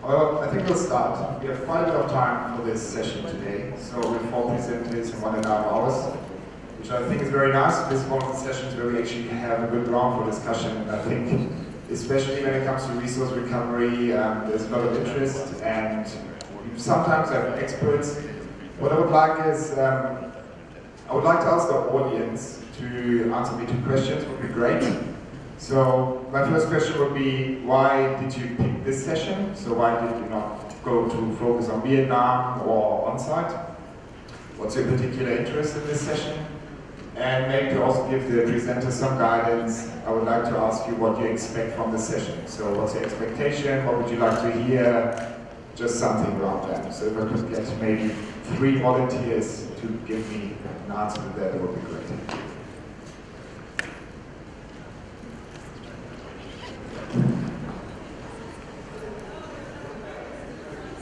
Well, I think we'll start. We have quite a bit of time for this session today. So we have 4 presenters in 1.5 hours, which I think is very nice. This is one of the sessions where we actually have a good ground for discussion. And I think, especially when it comes to resource recovery, there's a lot of interest, and we sometimes have experts. What I would like is, I would like to ask our audience to answer me 2 questions, would be great. So my first question would be, why did you pick this session? So why did you not go to focus on Vietnam or on-site? What's your particular interest in this session? And maybe to also give the presenter some guidance, I would like to ask you what you expect from the session. So what's your expectation? What would you like to hear? Just something around that. So if I could get maybe 3 volunteers to give me an answer to that, it would be great.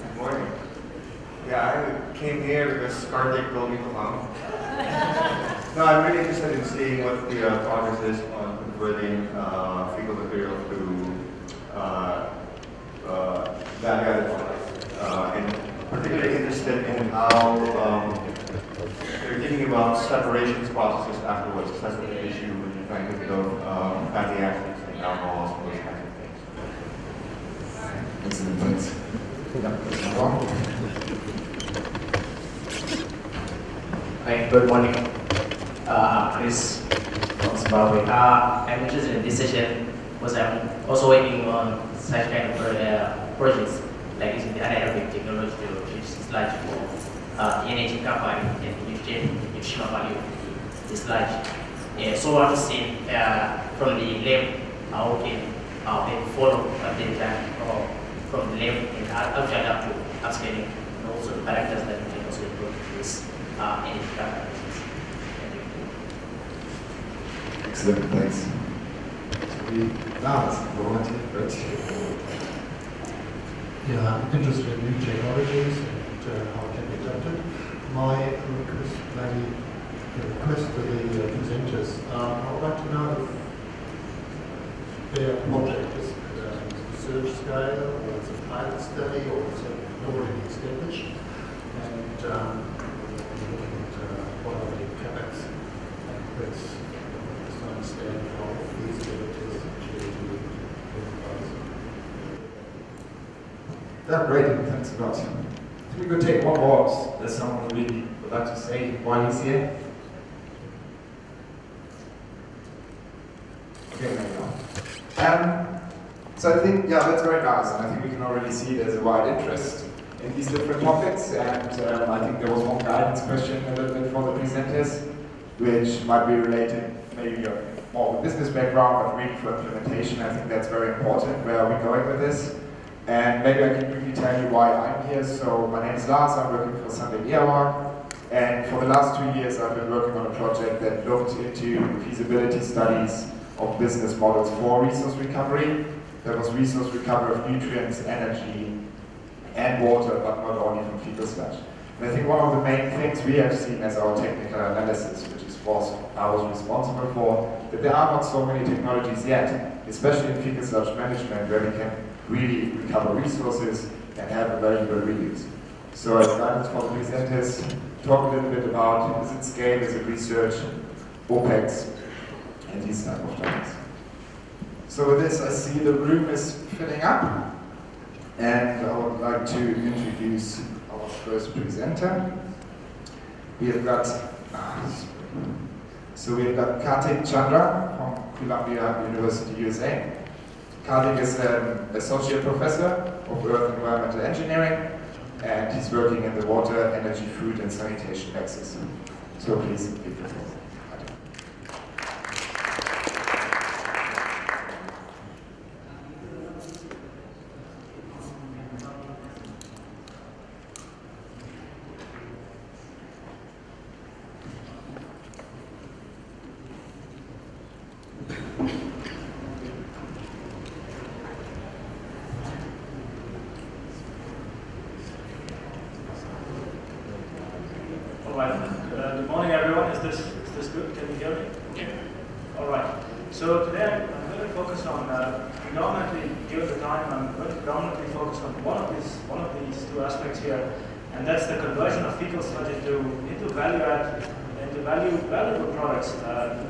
Good morning. Yeah, I came here because Karthik told me to come. No, I'm really interested in seeing what the progress is on converting fecal material to value-added products. And particularly interested in how they're thinking about separations processes afterwards. That's the issue when you're trying to think of fatty acids and alcohols and those kinds of things. Excellent, thanks. Hi, good morning. I'm Chris from Zimbabwe. I'm interested in this session because I'm also working on such kind of projects, like using the anaerobic technology to reduce sludge for energy company and nutritional value of the sludge. So what I've seen from the lab, how can follow the time from the lab and actually adapt to upscaling, and also the characters that we can also improve this energy company. Excellent, thanks. Lars, right? Yeah, I'm interested in new technologies and how it can be adapted. My request to the presenters, I would like to know if their project is research scale, or it's a pilot study, or is it already established, and looking at what are the capex and risks, just to understand how feasibility is actually to improvise. That's great, thanks a lot. I think we could take one more. There's someone who really would like to say why he's here. Okay, there you go. So I think, yeah, that's very nice, and I think we can already see there's a wide interest in these different topics, and I think there was one guidance question a little bit for the presenters, which might be related maybe more of a business background, but really for implementation. I think that's very important. Where are we going with this? And maybe I can briefly tell you why I'm here. So my name is Lars, I'm working for Sunday Earmark, and for the last 2 years I've been working on a project that looked into feasibility studies of business models for resource recovery. There was resource recovery of nutrients, energy, and water, but not only from fecal sludge. And I think one of the main things we have seen as our technical analysis, which is what I was responsible for, that there are not so many technologies yet, especially in fecal sludge management, where we can really recover resources and have a valuable reuse. So as guidance for the presenters, talk a little bit about, is it scale, is it research, OPEX, and these type of topics. So with this, I see the room is filling up, and I would like to introduce our first presenter. We have got, Karthik Chandra from Columbia University, USA. Karthik is an associate professor of Earth and Environmental Engineering, and he's working in the water, energy, food, and sanitation axis. So please, give the floor. Good morning, everyone. Is this good? Can you hear me? Yeah. All right. So today I'm going going to focus on predominantly, given the time, I'm going to predominantly focus on one of these two aspects here, and that's the conversion of fecal sludge into valuable products,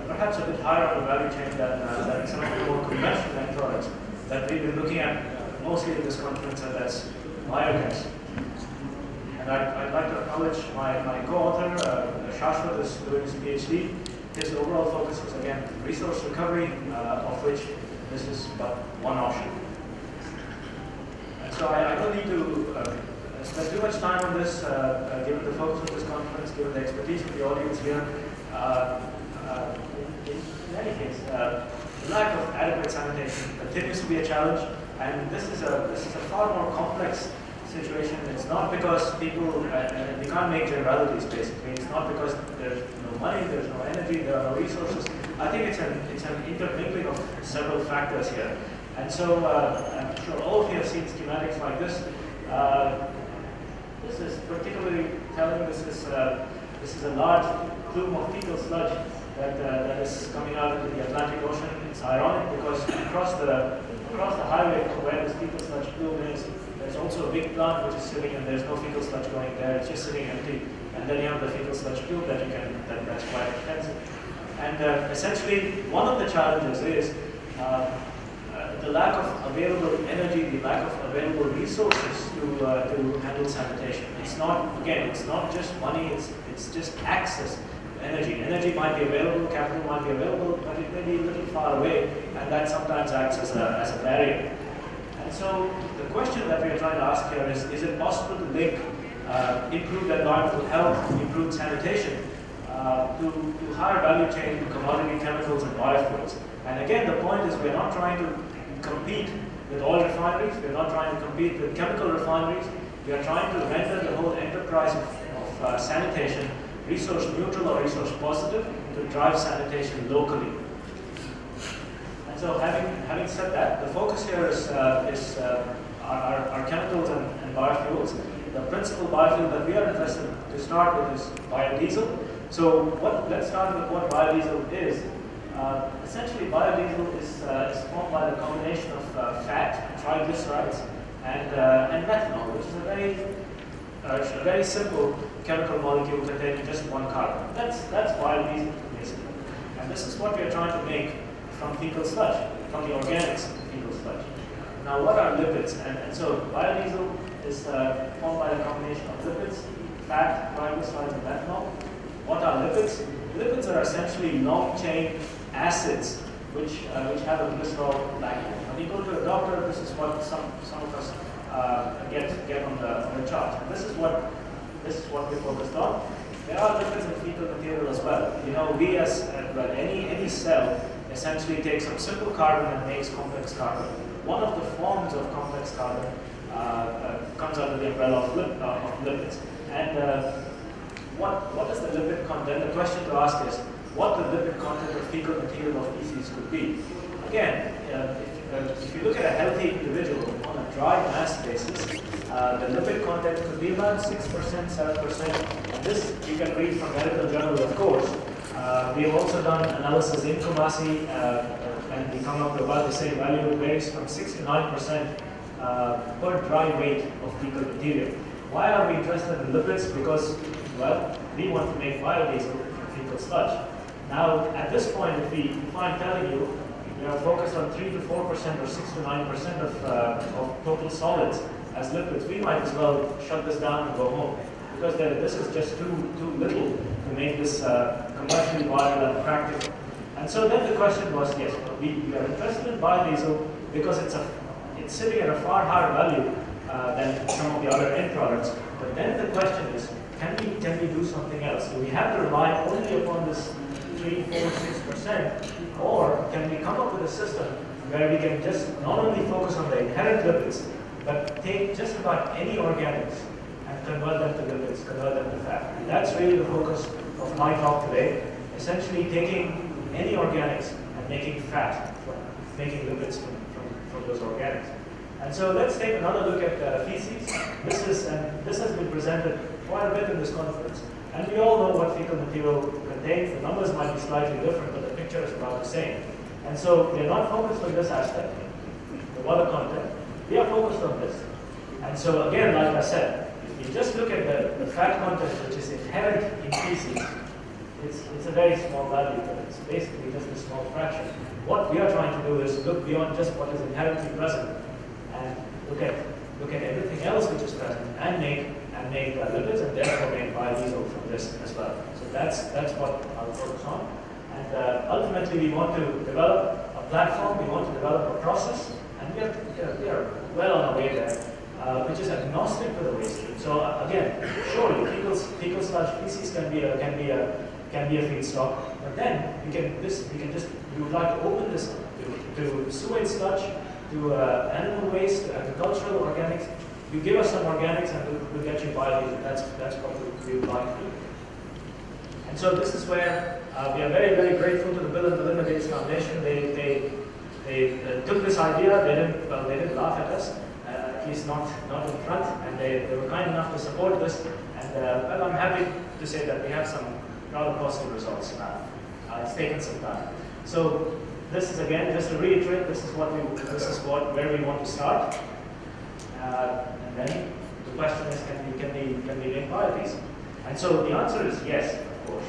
perhaps a bit higher on the value chain than some of the more conventional end products that we've been looking at mostly at this conference, and that's biogas. And I'd like to acknowledge my co-author, Shashwat, is doing his PhD. His overall focus is, again, resource recovery, of which this is but one option. And so I don't need to spend too much time on this, given the focus of this conference, given the expertise of the audience here. In any case, the lack of adequate sanitation continues to be a challenge, and this is a far more complex situation. It's not because people, we can't make generalities basically. It's not because there's no money, there's no energy, there are no resources. I think it's an intermingling of several factors here. And so I'm sure all of you have seen schematics like this. This is particularly telling. This is a large plume of fecal sludge that is coming out into the Atlantic Ocean. It's ironic because across the highway from where this fecal sludge plume is, there's also a big plant which is sitting, and there's no fecal sludge going there. It's just sitting empty, and then you have the fecal sludge plume that's quite expensive. And essentially, one of the challenges is the lack of available energy, the lack of available resources to handle sanitation. It's not just money. It's just access to energy. Energy might be available, capital might be available, but it may be a little far away, and that sometimes acts as a barrier. And so the question that we are trying to ask here is it possible to link improved environmental health, improved sanitation, to higher value chain commodity chemicals and biofuels? And again, the point is we're not trying to compete with oil refineries, we're not trying to compete with chemical refineries, we are trying to render the whole enterprise of sanitation resource neutral or resource positive to drive sanitation locally. So having said that, the focus here is our chemicals and biofuels. The principal biofuel that we are interested in to start with is biodiesel. So let's start with what biodiesel is. Essentially, biodiesel is formed by the combination of fat, triglycerides, and methanol, which is a very simple chemical molecule containing just one carbon. That's biodiesel, basically. And this is what we are trying to make from fecal sludge, from the organics of fecal sludge. Now, what are lipids? And so biodiesel is formed by a combination of lipids, fat, triglycerides, and methanol. What are lipids? Lipids are essentially long-chain acids which have a glycerol vacuum. When you go to a doctor, this is what some of us get on the chart. And this is what we're focused on. There are lipids in fecal material as well. You know, we as any cell essentially takes some simple carbon and makes complex carbon. One of the forms of complex carbon comes under the umbrella of lipids. And what is the lipid content? The question to ask is, what the lipid content of fecal material or feces could be. Again, if you look at a healthy individual on a dry mass basis, the lipid content could be about 6%, 7%. And this you can read from Medical Journal, of course. We have also done analysis in Kumasi, and we come up with about the same value. It varies from 6 to 9% per dry weight of fecal material. Why are we interested in lipids? Because, well, we want to make biodiesel from fecal sludge. Now, at this point, if I'm telling you, we are focused on 3 to 4% or 6 to 9% of total solids as lipids, we might as well shut this down and go home, because this is just too little to make this commercially viable and practical. And so then the question was, yes, we are interested in biodiesel because it's sitting at a far higher value than some of the other end products. But then the question is, can we do something else? Do we have to rely only upon this 3, 4, 6%, or can we come up with a system where we can just not only focus on the inherent lipids, but take just about any organics and convert them to lipids, convert them to fat? And that's really the focus of my talk today, essentially taking any organics and making fat, making lipids from those organics. And so let's take another look at feces. This has been presented quite a bit in this conference. And we all know what fecal material contains. The numbers might be slightly different, but the picture is about the same. And so we are not focused on this aspect, the water content. We are focused on this. And so again, like I said, if you just look at the fat content which is inherent in feces, it's a very small value, but it's basically just a small fraction. What we are trying to do is look beyond just what is inherently present and look at everything else which is present and make lipids and therefore make biodiesel from this as well. So that's what I'll focus on. And ultimately, we want to develop a platform. We want to develop a process, and we are well on our way there, which is agnostic to the waste stream. So again, surely fecal sludge feces can be a feedstock, but then we would like to open this to sewage sludge, to animal waste, to agricultural organics. You give us some organics and we'll get you biodiesel. That's what we would like to do. And so this is where we are very, very grateful to the Bill and Melinda Gates Foundation. They took this idea. They didn't laugh at us, at least not in front, and they were kind enough to support this. And well, I'm happy to say that we have some rather positive results now. It's taken some time. So this is, again, just to reiterate, this is where we want to start. And then the question is, can we make biodiesel? And so the answer is yes, of course.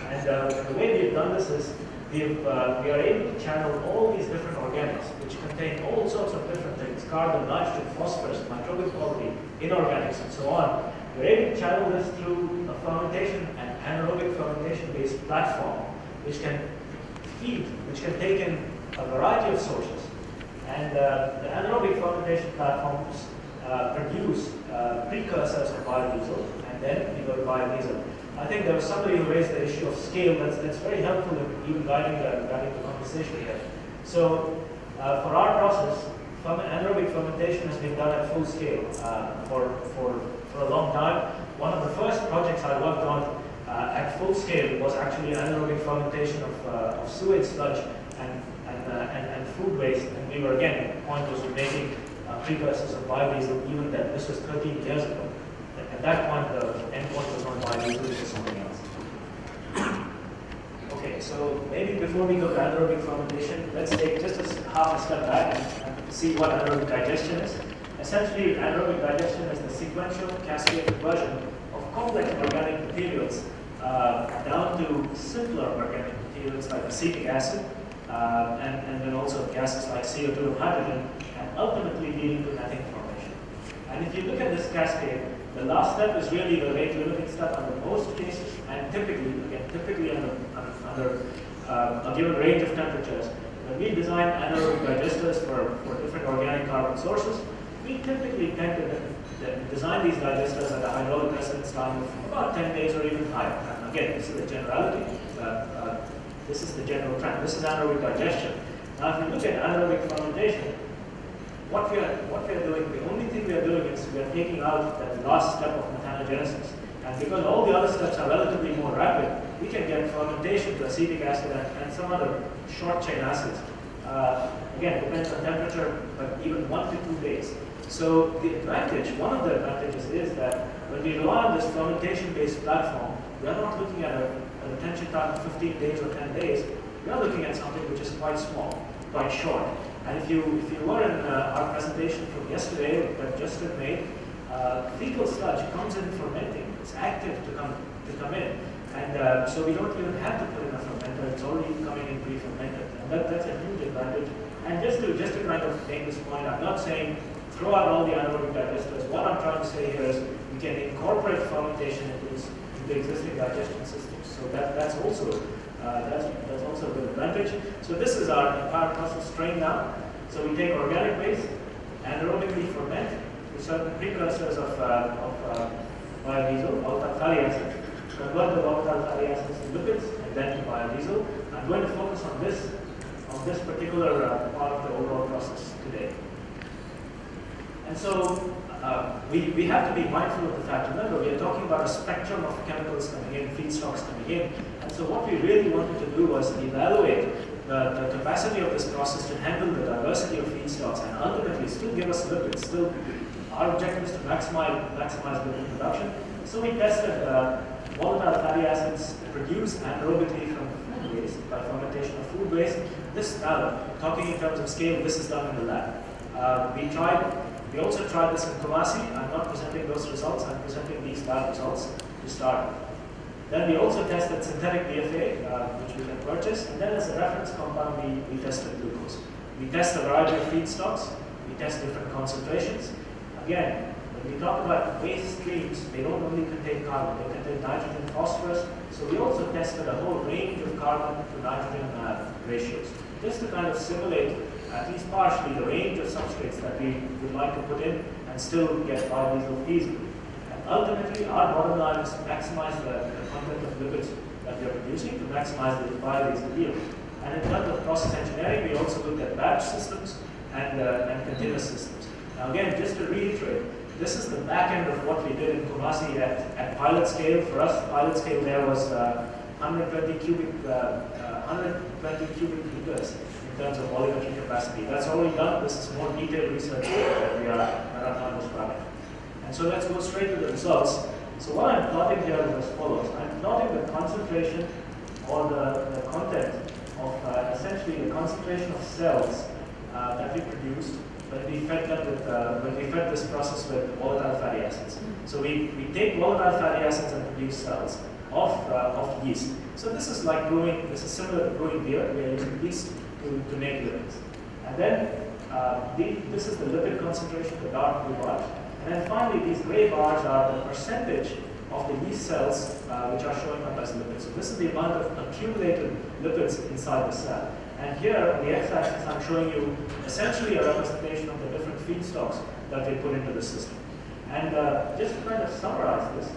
And the way we've done this is we are able to channel all these different organics, which contain all sorts of different things: carbon, nitrogen, phosphorus, microbial quality, inorganics, and so on. We're able to channel this through a fermentation and anaerobic fermentation-based platform, which can take in a variety of sources. And the anaerobic fermentation platforms produce precursors of biodiesel, and then we go to biodiesel. I think there was somebody who raised the issue of scale that's very helpful in even guiding the conversation here. So for our process, anaerobic fermentation has been done at full scale for a long time. One of the first projects I worked on at full scale was actually anaerobic fermentation of sewage sludge and food waste. And we were, again, the point was we're making precursors of biodiesel even then. This was 13 years ago. At that point, the end point was not biodiesel, it was something else. Okay, so maybe before we go to anaerobic fermentation, let's take just half a step back and see what anaerobic digestion is. Essentially, anaerobic digestion is the sequential cascade conversion of complex organic materials down to simpler organic materials like acetic acid, and then also gases like CO2 and hydrogen, and ultimately leading to methane formation. And if you look at this cascade, the last step is really the rate limiting step under most cases, and typically under a given range of temperatures. When we design anaerobic digesters for different organic carbon sources, we typically tend to design these digesters at a hydraulic residence time of about 10 days or even higher. And again, this is a generality. This is the general trend. This is anaerobic digestion. Now, if you look at anaerobic fermentation, what we are doing, the only thing we are doing is we are taking out that last step of methanogenesis. And because all the other steps are relatively more rapid, we can get fermentation to acetic acid and some other short chain acids. Again, depends on temperature, but even 1 to 2 days. So the advantage, one of the advantages is that when we rely on this fermentation-based platform, we are not looking at a retention time of 15 days or 10 days. We are looking at something which is quite small, quite short. And if you were in our presentation from yesterday that Justin made, fecal sludge comes in fermenting. It's active to come in, and so we don't even have to put in a fermenter. It's already coming in pre-fermented, and that's a huge advantage. And just to kind of make this point, I'm not saying throw out all the anaerobic digesters. What I'm trying to say here is we can incorporate fermentation into existing digestion systems. So that's also a good advantage. So this is our entire process train now. So we take organic waste, anaerobically ferment with certain precursors of biodiesel, volatile fatty acids, convert the volatile fatty acids to lipids, and then to biodiesel. I'm going to focus on this particular part of the overall process today. And so we have to be mindful of the fact, remember, we are talking about a spectrum of chemicals coming in, feedstocks coming in. And so what we really wanted to do was evaluate the capacity of this process to handle the diversity of feedstocks and ultimately still give us lipids. Still, our objective is to maximize lipid production, So we tested volatile fatty acids produced anaerobically from food waste by fermentation of food waste. This, talking in terms of scale, this is done in the lab. We also tried this in Kumasi. I'm not presenting those results, I'm presenting these lab results to start. Then we also tested synthetic DFA, which we can purchase, and then as a reference compound, we tested glucose. We test a variety of feedstocks, we test different concentrations. Again, when we talk about waste streams, they don't only contain carbon, they contain nitrogen, phosphorus. So we also tested a whole range of carbon to nitrogen ratios, just to kind of simulate, at least partially, the range of substrates that we would like to put in and still get biodiesel feasible. And ultimately, our bottom line is to maximize the content of lipids that we are producing to maximize the biodiesel yield. And in terms of process engineering, we also looked at batch systems and continuous systems. Now again, just to reiterate, this is the back end of what we did in Kumasi at pilot scale. For us, pilot scale there was 120 cubic meters in terms of volumetric capacity. That's already done. This is more detailed research that we are now describing. And so let's go straight to the results. So what I'm plotting here is as follows. I'm plotting the concentration or the content of essentially the concentration of cells that we produced when we fed them with when we fed this process with volatile fatty acids. So we take volatile fatty acids and produce cells of yeast. So this is like brewing. This is similar to brewing beer. We are using yeast to make lipids. And then this is the lipid concentration, the dark blue bars. And then finally, these gray bars are the percentage of the yeast cells which are showing up as lipids. So this is the amount of accumulated lipids inside the cell. And here on the x-axis, I'm showing you essentially a representation of the different feedstocks that we put into the system. And just to kind of summarize this,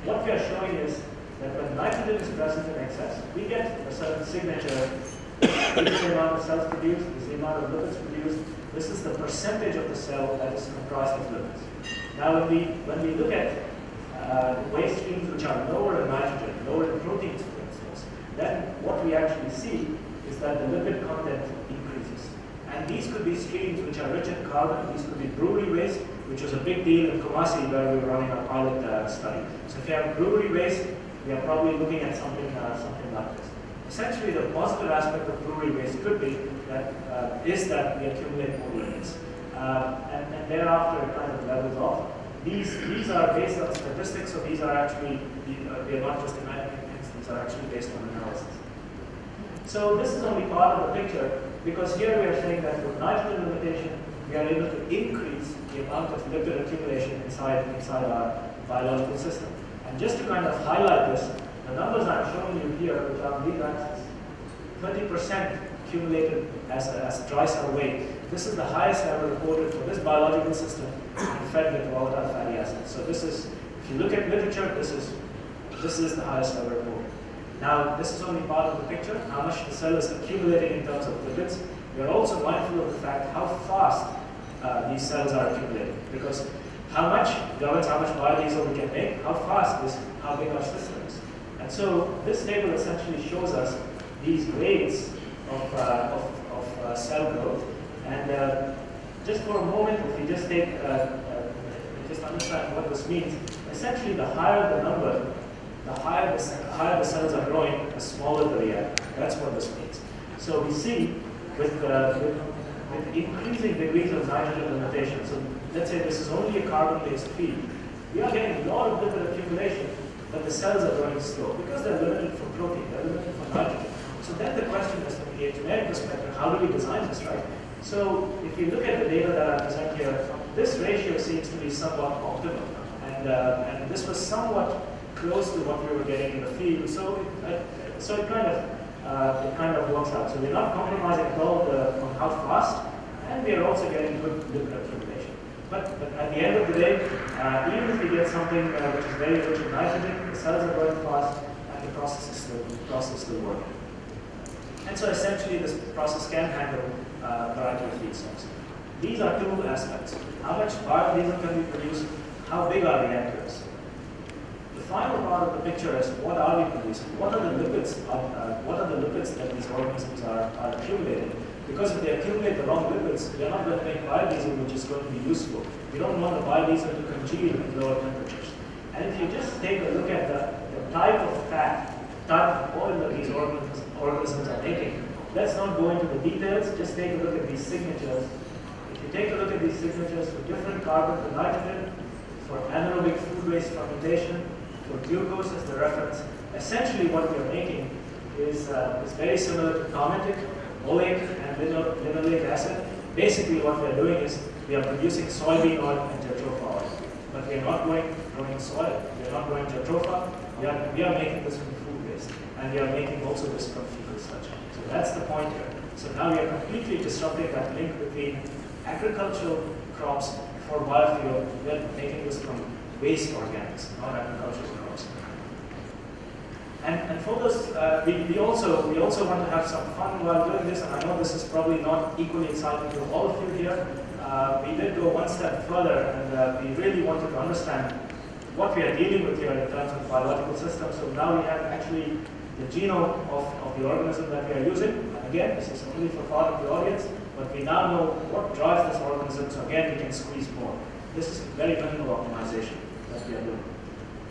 what we are showing is that when nitrogen is present in excess, we get a certain signature. This is the amount of cells produced, this is the amount of lipids produced. This is the percentage of the cell that is comprised of lipids. Now, when we look at waste streams which are lower in nitrogen, lower in proteins, for instance, then what we actually see is that the lipid content increases. And these could be streams which are rich in carbon. These could be brewery waste, which was a big deal in Kumasi where we were running a pilot study. So if you have brewery waste, we are probably looking at something like this. Essentially, the positive aspect of brewery waste could be that is that we accumulate more lipids, and thereafter it kind of levels off. These are based on statistics, so these are actually they are not just imaginary things. These are actually based on analysis. So this is only part of the picture because here we are saying that with nitrogen limitation, we are able to increase the amount of lipid accumulation inside our biological system. And just to kind of highlight this, the numbers I'm showing you here, which are on these axes, 30% accumulated as dry cell weight. This is the highest ever reported for this biological system fed with volatile fatty acids. So this is, if you look at literature, this is the highest ever reported. Now, this is only part of the picture, how much the cell is accumulating in terms of lipids. We are also mindful of the fact how fast these cells are accumulating, because how much governs how much biodiesel we can make, how fast is how big our system is. And so this table essentially shows us these rates of cell growth. And just for a moment, if we just take, just understand what this means, essentially the higher the number, the higher the cells are growing, the smaller the reactor. That's what this means. So we see with increasing degrees of nitrogen limitation, so let's say this is only a carbon-based feed, we are getting a lot of lipid accumulation, but the cells are growing slow because they're limited for protein, they're limited for nitrogen. So then the question is, from the engineering perspective, how do we design this, right? So if you look at the data that I present here, this ratio seems to be somewhat optimal, and this was somewhat close to what we were getting in the field. So it kind of works out. So we're not compromising at all on how fast, and we are also getting good lipid accumulation. But at the end of the day, even if we get something which is very rich in nitrogen, the cells are growing fast, and the process is still working. And so essentially, this process can handle a variety of feedstocks. These are two aspects: how much biodiesel can we produce, how big our reactor is. The final part of the picture is what are we producing? What are the lipids? What are the lipids that these organisms are accumulating? Because if they accumulate the wrong lipids, we are not going to make biodiesel, which is going to be useful. We don't want the biodiesel to congeal at lower temperatures. And if you just take a look at the type of fat, type of oil that these organisms are making, let's not go into the details, just take a look at these signatures. If you take a look at these signatures for different carbon to nitrogen, for anaerobic food waste fermentation, for glucose as the reference, essentially what we are making is very similar to carmitic, oleic, and linoleic acid. Basically what we are doing is we are producing soybean oil and jatropha oil. But we are not growing soy, we are not growing jatropha, we are making this from food waste. And we are making also this from fecal sludge. So that's the point here. So now we are completely disrupting that link between agricultural crops for biofuel. We are making this from waste organics, not agricultural crops. And for this, we also want to have some fun while doing this, and I know this is probably not equally exciting to all of you here. We did go one step further, and we really wanted to understand what we are dealing with here in terms of biological systems. So now we have actually the genome of the organism that we are using. And again, this is only for part of the audience, but we now know what drives this organism, so again, we can squeeze more. This is very minimal optimization that we are doing.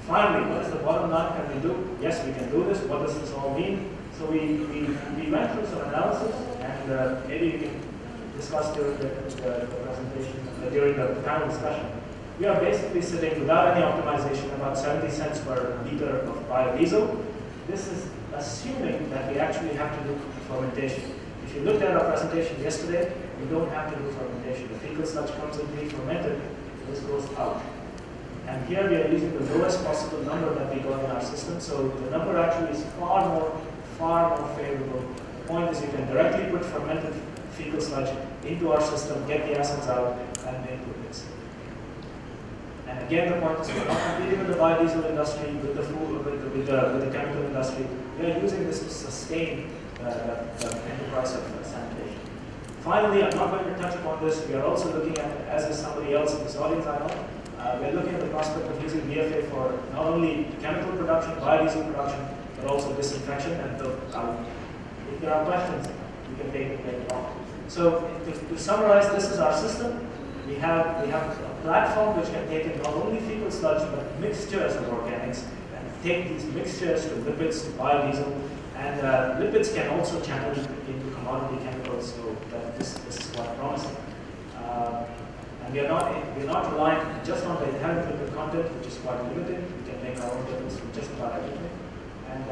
Finally, what is the bottom line? Can we do? Yes, we can do this. What does this all mean? So we went through some analysis, and maybe we can discuss during the presentation, during the panel discussion. We are basically sitting without any optimization about 70 cents per liter of biodiesel. This is assuming that we actually have to do fermentation. If you looked at our presentation yesterday, we don't have to do fermentation. The fecal sludge comes in pre-fermented, this goes out. And here we are using the lowest possible number that we got in our system, so the number actually is far more favorable. The point is you can directly put fermented fecal sludge into our system, get the acids out, and make lipids. And again, the point is we're not competing with the biodiesel industry, with the food, with the chemical industry. We are using this to sustain the enterprise of sanitation. Finally, I'm not going to touch upon this. We are also looking at, as is somebody else in this audience, I know, we're looking at the prospect of using BFA for not only chemical production, biodiesel production, but also disinfection. And if there are questions, we can take it later on. So to summarize, this is our system. We have a platform which can take in not only fecal sludge, but mixtures of organics, and take these mixtures to lipids, to biodiesel, and lipids can also channel into commodity chemicals, so that this is quite promising. And we are not relying just on the inherent lipid content, which is quite limited. We can make our own lipids from just about everything. And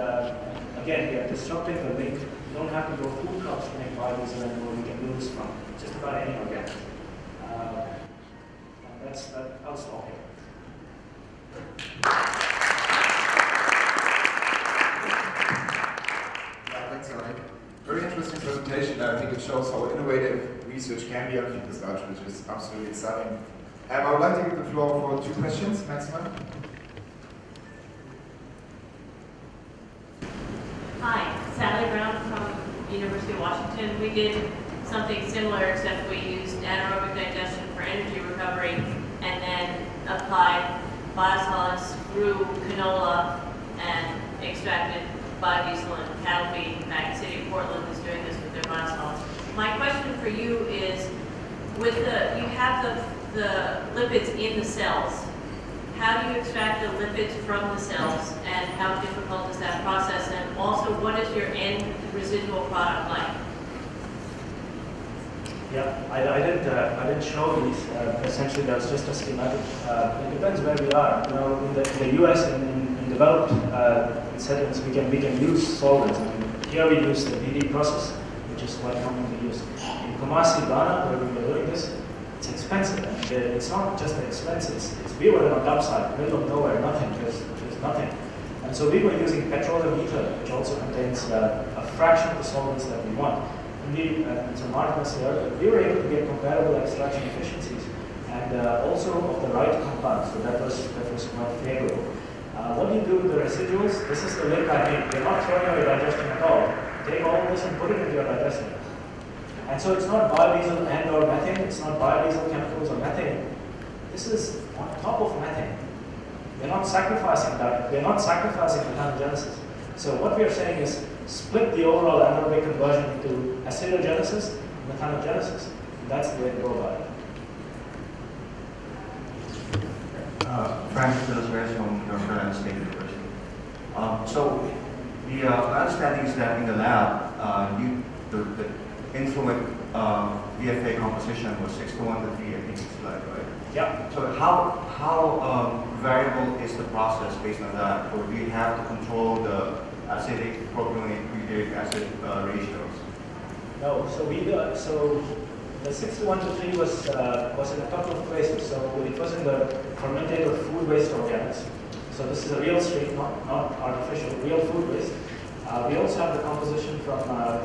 again, we are disrupting the link. You don't have to grow food crops to make biodiesel anymore. We can do this from just about any organic. And I'll stop here. Yeah, thanks, Ari. Very interesting presentation. I think it shows how innovative research can be on fecal sludge, which is absolutely exciting. I would like to give the floor for 2 questions maximum. Hi, Sally Brown from University of Washington. We did something similar, except we used anaerobic digestion for energy recovery and then applied biosolids through canola and extracted biodiesel and cattle feed. In fact, the city of Portland is doing this with their biosolids. My question for you is, with you have the lipids in the cells. How do you extract the lipids from the cells, and how difficult is that process? And also, what is your end residual product like? Yeah, I didn't show these. Essentially, that's just a schematic. It depends where we are. You know, in the U.S. in developed settings, we can use solvents. I mean, here we use the BD process, which is quite commonly used. In Kumasi, Ghana, where we were doing this, it's expensive. And it's not just the expense. We were on the upside, middle of nowhere, nothing. There's nothing. And so we were using petroleum ether, which also contains a fraction of the solvents that we want. And so Martin was here, we were able to get comparable extraction efficiencies and also of the right compounds, so that was quite favorable. What do you do with the residuals? This is the link I made. You're not throwing away digestion at all. Take all this and put it into your digestion. And so it's not biodiesel and or methane, it's not biodiesel chemicals or methane. This is on top of methane. We're not sacrificing that. We're not sacrificing methanogenesis. So what we are saying is split the overall anaerobic conversion into acidogenesis and methanogenesis. And that's the way to go about it. Francis from So the understanding is that in the lab, the influent VFA composition was 6:1 to 3, I think it's like, right? Yeah. So how variable is the process based on that, or do you have to control the acidic, propionate, butyric acid ratios? No, so the 6:1 to 3 was in a couple of places. So it was in the fermented food waste organics. So this is a real stream, not artificial, real food waste. We also have the composition from the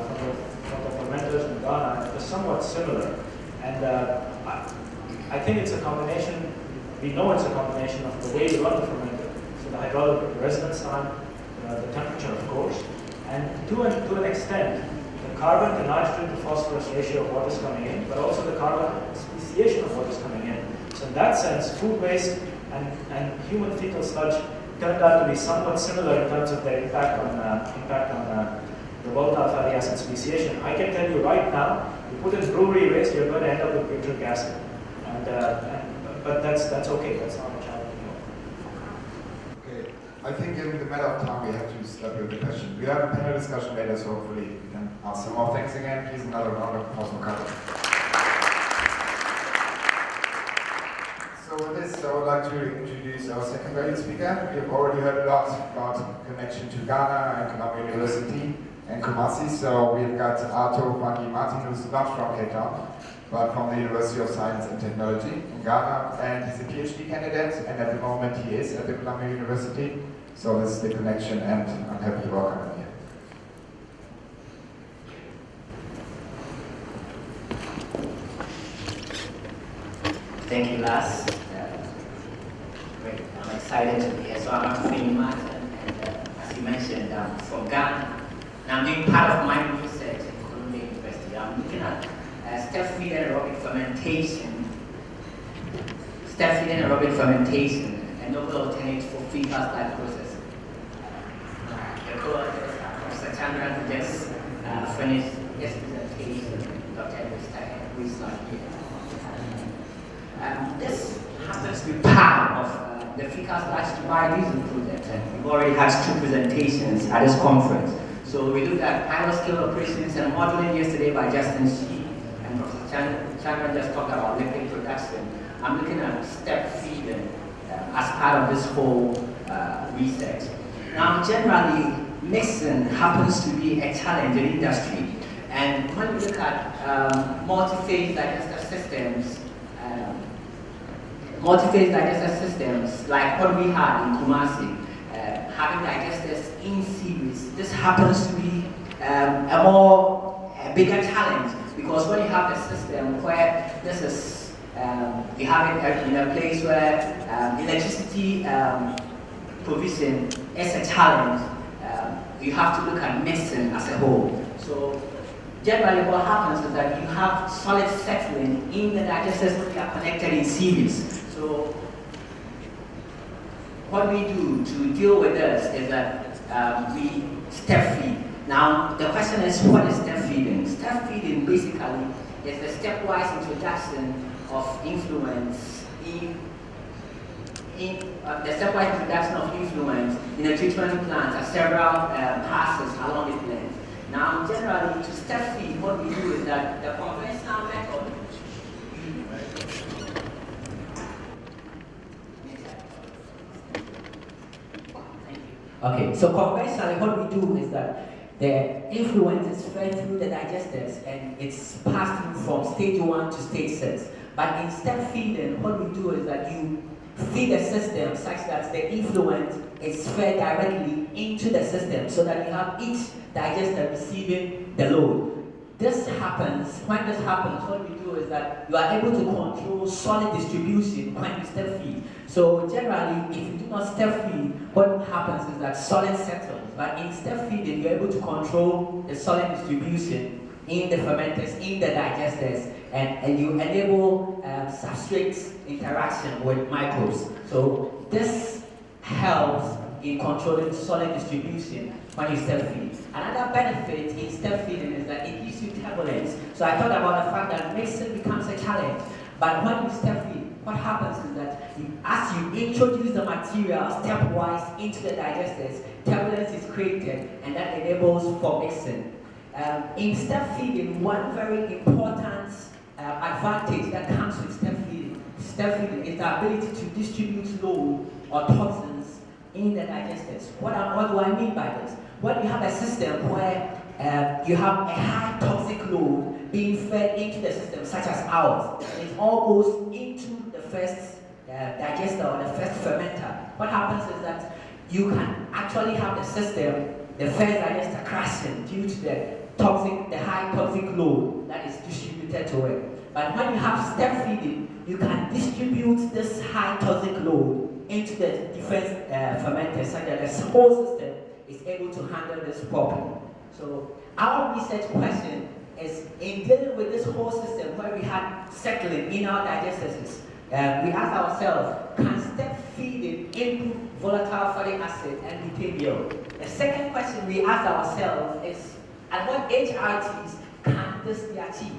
fermenters in Ghana. It was somewhat similar, and I think it's a combination. We know it's a combination of the way you run the fermenter, so the hydraulic residence time, the temperature, of course, and to an extent, the carbon to nitrogen to phosphorus ratio of what is coming in, but also the carbon speciation of what is coming in. So in that sense, food waste and human fecal sludge turned out to be somewhat similar in terms of their impact on the volatile fatty acid speciation. I can tell you right now, you put in brewery waste, you're going to end up with butyric acid, but that's okay. That's not a challenge. Okay, I think in the matter of time we have to stop with the question. We have a panel discussion later, so hopefully we can ask some more. Thanks again. Please another round of applause for Carter. So with this, I would like to introduce our second valued speaker. We have already heard a lot about connection to Ghana and Columbia University and Kumasi. So we've got Arto Vangi Martin, who's not from Cape Town, but from the University of Science and Technology in Ghana, and he's a PhD candidate, and at the moment he is at the Columbia University. So this is the connection, and I'm happy to welcome him here. Thank you, Lars. Great. I'm excited to be here. So I'm Vangi Martin, and as you mentioned, I'm from Ghana. And I'm doing part of my research at Columbia University. I'm looking at step-feed anaerobic fermentation, and novel alternatives for fecal slide processing. The co-authors are Professor Chandran, who just finished his presentation, Dr. Edward, who is not here. This happens to be part of the fecal sludge to biodiesel project, and we've already had 2 presentations at this conference. So we looked at pilot scale operations and modeling yesterday by Justin Shi, and Professor Chandran just talked about liquid production. I'm looking at step feeding as part of this whole research. Now, generally, mixing happens to be a challenge in industry, and when we look at multi-phase digestive systems, like what we had in Kumasi, having digesters in series, this happens to be a bigger challenge, because when you have a system where this is, you have it in a place where electricity provision is a challenge, you have to look at mixing as a whole. So generally what happens is that you have solid settling in the digesters when they are connected in series. So what we do to deal with this is that we step feed. Now the question is, what is step feeding? Step feeding basically is the stepwise introduction of influence in a treatment plant at several passes along its length. Now generally to step feed, what we do is that the conventional method. Okay, so conventionally what we do is that the influence is fed through the digesters and it's passed through from stage 1 to stage 6. But in step feeding, what we do is that you feed the system such that the influence is fed directly into the system so that you have each digester receiving the load. When this happens, what we do is that you are able to control solid distribution when you step feed. So generally, if you do not step feed, what happens is that solid settles. But in step feeding, you're able to control the solid distribution in the fermenters, in the digesters, and you enable substrate interaction with microbes. So this helps in controlling solid distribution when you step feed. Another benefit in step feeding is that it gives you turbulence. So I talked about the fact that mixing becomes a challenge, but when you step feed, what happens is that as you introduce the material stepwise into the digesters, turbulence is created, and that enables for mixing. In step feeding, one very important advantage that comes with step feeding is the ability to distribute load or toxins in the digesters. What do I mean by this? When you have a system where you have a high toxic load being fed into the system, such as ours, and it all goes into the first digester or the first fermenter, what happens is that you can actually have the system, the first digester crashing due to the high toxic load that is distributed to it. But when you have step feeding, you can distribute this high toxic load into the different fermenters such that the whole system is able to handle this properly. So our research question is in dealing with this whole system where we had settling in our digesters, we asked ourselves, can step feeding improve volatile fatty acid and methane yield? The second question we asked ourselves is, at what HRTs can this be achieved?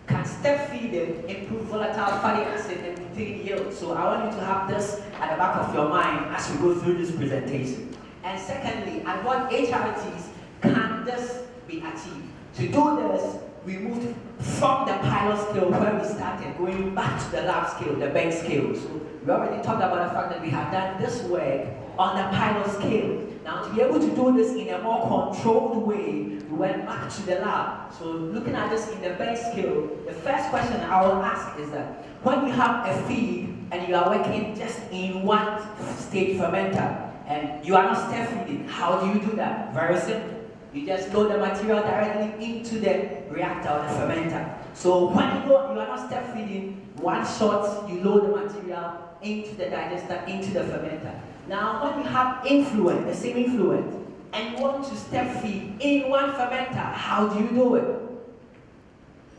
Can step feeding improve volatile fatty acid and methane yield? So I want you to have this at the back of your mind as we go through this presentation. And secondly, at what HRTs can this be achieved? To do this, we moved from the pilot scale where we started, going back to the lab scale, the bench scale. So we already talked about the fact that we have done this work on the pilot scale. Now, to be able to do this in a more controlled way, we went back to the lab. So looking at this in the bench scale, the first question I will ask is that when you have a feed and you are working just in one stage fermenter, and you are not step feeding, how do you do that? Very simple. You just load the material directly into the reactor or the fermenter. So when you are not step feeding, one shot, you load the material into the digester, into the fermenter. Now, when you have influent, the same influent, and you want to step feed in one fermenter, how do you do it?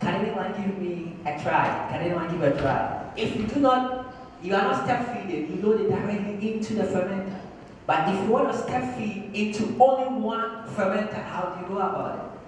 Can anyone give me a try? Can anyone give a try? If you are not step feeding, you load it directly into the fermenter. But if you want to step feed into only one fermenter, how do you go about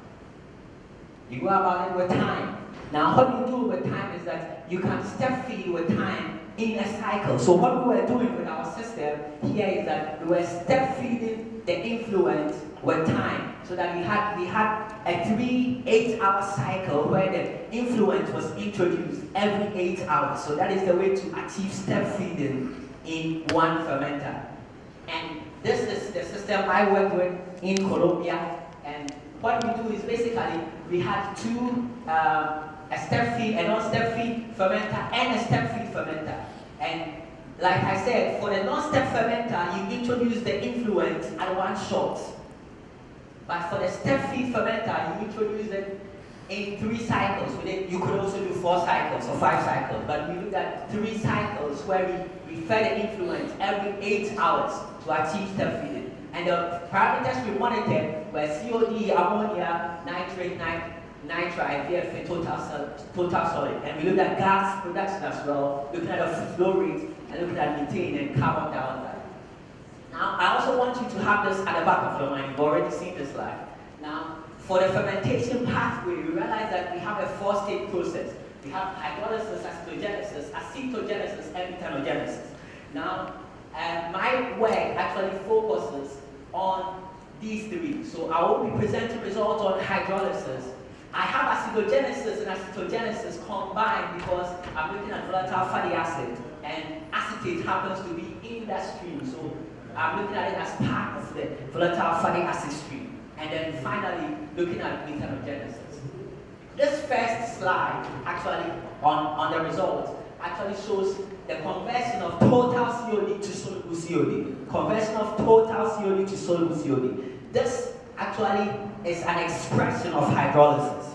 it? You go about it with time. Now, what you do with time is that you can step feed with time in a cycle. So what we were doing with our system here is that we were step feeding the influence with time. So that we had a 3 8-hour cycle where the influence was introduced every 8 hours. So that is the way to achieve step feeding in one fermenter. And this is the system I work with in Colombia. And what we do is basically we have two, a step feed, a non-step feed fermenter, and a step feed fermenter. And like I said, for the non-step fermenter, you introduce the influence at one shot. But for the step feed fermenter, you introduce it in 3 cycles. You could also do 4 cycles or 5 cycles. But we look at 3 cycles where we fed the influence every 8 hours to achieve step feeding. And the parameters we monitored were COD, ammonia, nitrate, nitrite, VFA, total solid. And we looked at gas production as well, looking at the flow rate, and looking at methane and carbon dioxide. Now, I also want you to have this at the back of your mind. You've already seen this slide. Now, for the fermentation pathway, we realize that we have a 4-stage process. We have hydrolysis, acidogenesis, acetogenesis, and methanogenesis. Now, my work actually focuses on these 3. So I will be presenting results on hydrolysis. I have acidogenesis and acetogenesis combined because I'm looking at volatile fatty acid, and acetate happens to be in that stream. So I'm looking at it as part of the volatile fatty acid stream. And then finally, looking at methanogenesis. This first slide, actually, on the results, actually shows the conversion of total COD to soluble COD. Conversion of total COD to soluble COD. This actually is an expression of hydrolysis.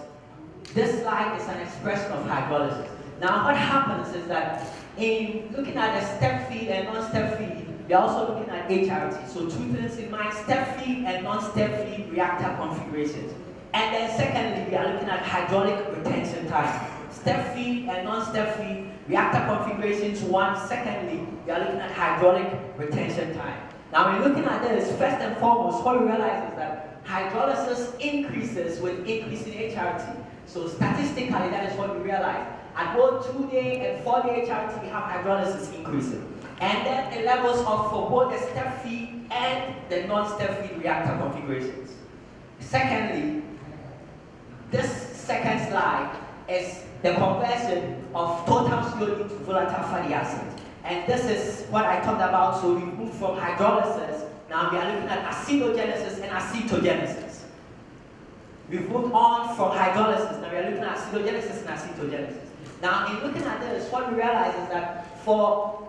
This slide is an expression of hydrolysis. Now, what happens is that in looking at the step feed and non-step feed, we are also looking at HRT. So 2 things in mind, step feed and non-step feed reactor configurations. And then secondly, we are looking at hydraulic retention time. Step feed and non-step feed reactor configurations 1. Secondly, we are looking at hydraulic retention time. Now, when looking at this, first and foremost, what we realize is that hydrolysis increases with increasing HRT. So statistically, that is what we realize. at both 2-day and 4-day HRT, we have hydrolysis increasing. And then the levels of for both the step feed and the non-step feed reactor configurations. Secondly, this second slide is the conversion of total CO into volatile fatty acids. And this is what I talked about. So we move from hydrolysis. Now we are looking at acidogenesis and acetogenesis. We've moved on from hydrolysis. Now we are looking at acidogenesis and acetogenesis. Now in looking at this, what we realize is that for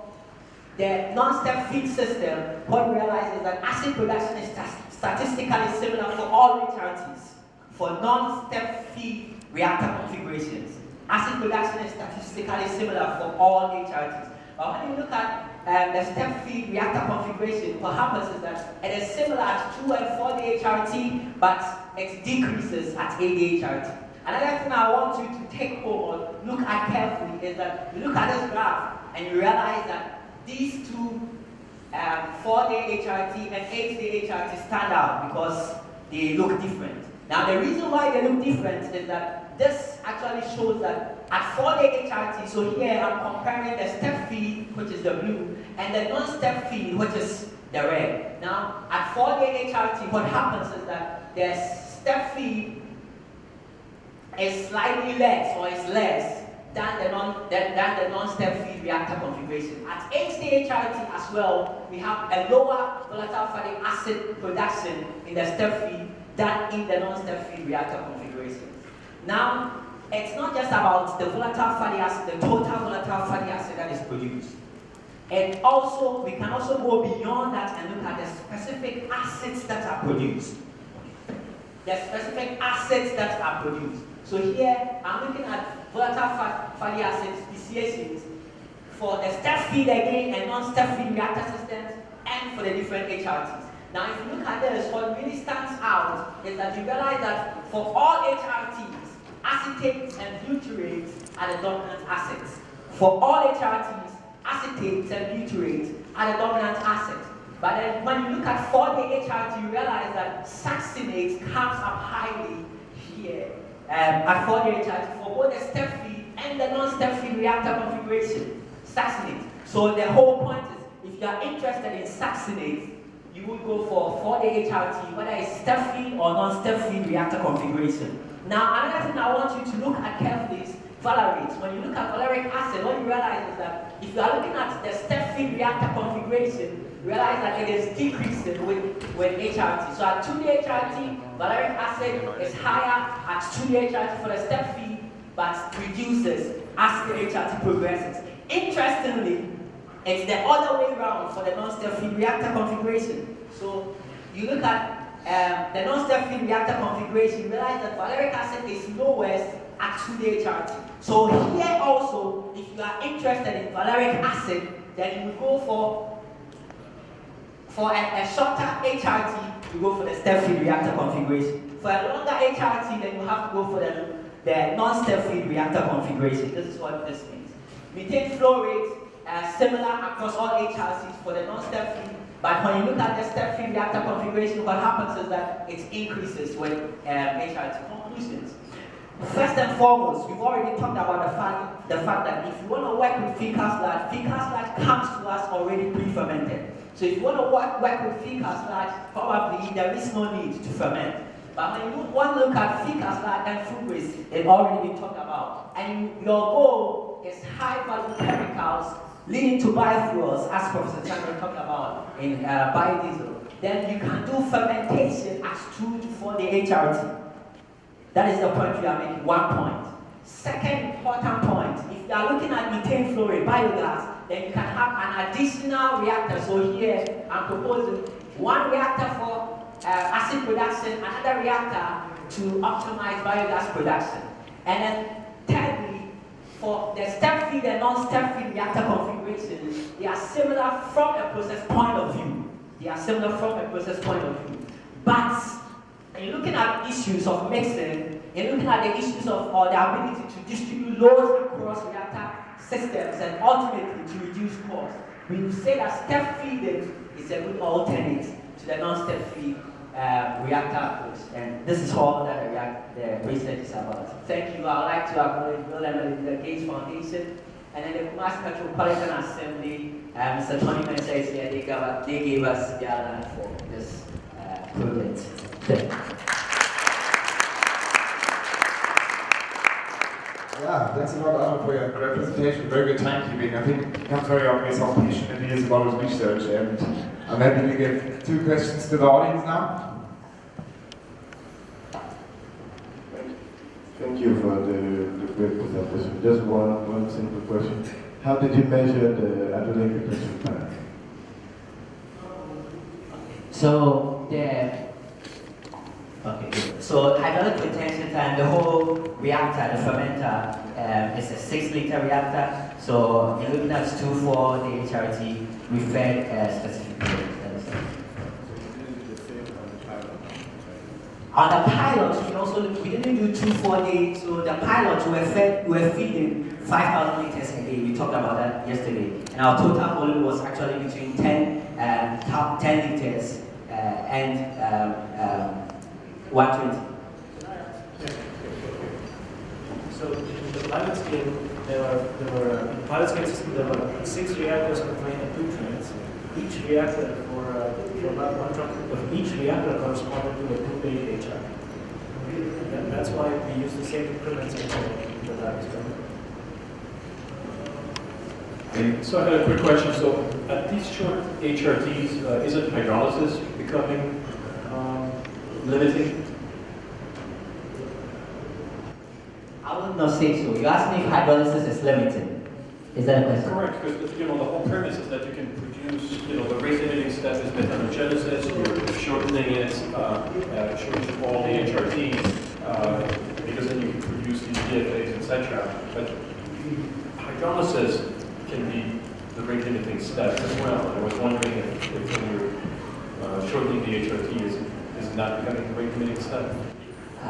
the non-step feed system, what we realize is that acid production is statistically similar for all HRTs. For non-step feed reactor configurations, acid production is statistically similar for all HRTs. But when you look at the step feed reactor configuration, what happens is that it is similar at 2 and 4-day HRT, but it decreases at 8-day HRT. Another thing I want you to take home or look at carefully is that you look at this graph and you realize that these two 4-day HRT and 8-day HRT stand out because they look different. Now the reason why they look different is that this actually shows that at 4-day HRT, so here I'm comparing the step feed, which is the blue, and the non-step feed, which is the red. Now at 4-day HRT, what happens is that the step feed is slightly less, or is less, than the non-step feed reactor configuration. At 8-day HRT as well, we have a lower volatile fatty acid production in the step feed than in the non-step feed reactor configuration. Now, it's not just about the volatile fatty acid, the total volatile fatty acid that is produced. And also, we can also go beyond that and look at the specific acids that are produced. The specific acids that are produced. So here, I'm looking at volatile fatty acid speciations for the step feed again and non-step feed reactor systems and for the different HRTs. Now, if you look at this, what really stands out is that you realize that for all HRTs, acetates and butyrates are the dominant acids. For all HRTs, acetates and butyrates are the dominant acids. But then when you look at 4-day HRT, you realize that succinates comes up highly here at 4-day HRT for both the step feed and the non-step feed reactor configuration. Succinates. So the whole point is, if you are interested in succinates, you would go for 4-day HRT, whether it's step feed or non-step feed reactor configuration. Now, another thing I want you to look at carefully is valerates. When you look at valeric acid, what you realize is that if you are looking at the step feed reactor configuration, you realize that it is decreasing with HRT. So at 2-day HRT, valeric acid is higher at 2-day HRT for the step feed, but reduces as the HRT progresses. Interestingly, it's the other way around for the non-step feed reactor configuration. So you look at the non-step feed reactor configuration, you realize that valeric acid is lowest at 2-day HRT. So here also, if you are interested in valeric acid, then you will go for a shorter HRT, you go for the step feed reactor configuration. For a longer HRT, then you have to go for the non-step feed reactor configuration. This is what this means. Methane flow rates are similar across all HRTs for the non-step feed, but when you look at the step feed reactor configuration, what happens is that it increases with HRT conclusions. First and foremost, we've already talked about the fact that if you want to work with fecal sludge comes to us already pre-fermented. So if you want to work with fecal sludge, probably there is no need to ferment. But when you want to look at fecal sludge and food waste, it's already been talked about. And your goal is high-value chemicals leading to biofuels, as Professor Chandra talked about in biodiesel. Then you can do fermentation at 2 to 4-day HRT. That is the point we are making, one point. Second important point, if you are looking at methane flow rate, biogas, then you can have an additional reactor. So here, I'm proposing one reactor for acid production, another reactor to optimize biogas production. And then thirdly, for the step feed and non-step feed reactor configurations, they are similar from a process point of view. But when you're looking at issues of mixing, you're looking at the issues of or the ability to distribute loads across reactor systems and ultimately to reduce costs. We say that step feeding is a good alternate to the non-step feed reactor host. And this is all that the research is about. Thank you. I would like to acknowledge Bill and the Gates Foundation, and then the Kumasi Metropolitan Assembly. Mr. Tony Mensah is here. They gave us their land for this project. Thank you. Yeah, thanks a lot, Arno, for your representation. Very good timekeeping. I think it becomes very obvious how passionate he is about his research, and I'm happy to give 2 questions to the audience now. Thank you for the great presentation. Just one simple question. How did you measure the hydraulic retention time? So hydraulic retention time, the whole reactor, the fermenter, is a 6-liter reactor. So in looking at 2,4, the HRT, we fed a specific period. On the pilots, we didn't do 2-4 days. So the pilots were feeding 5,000 liters a day. We talked about that yesterday. And our total volume was actually between 10 liters and 120. So in the pilot scheme, there were in the pilot scheme system there were 6 reactors per train and 2 trains. Each reactor for about 1 truck of each reactor corresponded to a 2-day HR. And that's why we use the same equipment for that experiment. So I had a quick question. So at these short HRTs, isn't hydrolysis becoming limiting? I would not say so. You asked me if hydrolysis is limited. Is that a question? Correct, because the whole premise is that you can produce, the rate limiting step is methanogenesis, you're shortening it, shortening all the HRTs, because then you can produce these DFAs, etc. But hydrolysis can be the rate limiting step as well. I was wondering if when you're shortening the HRT, is not becoming the rate limiting step? I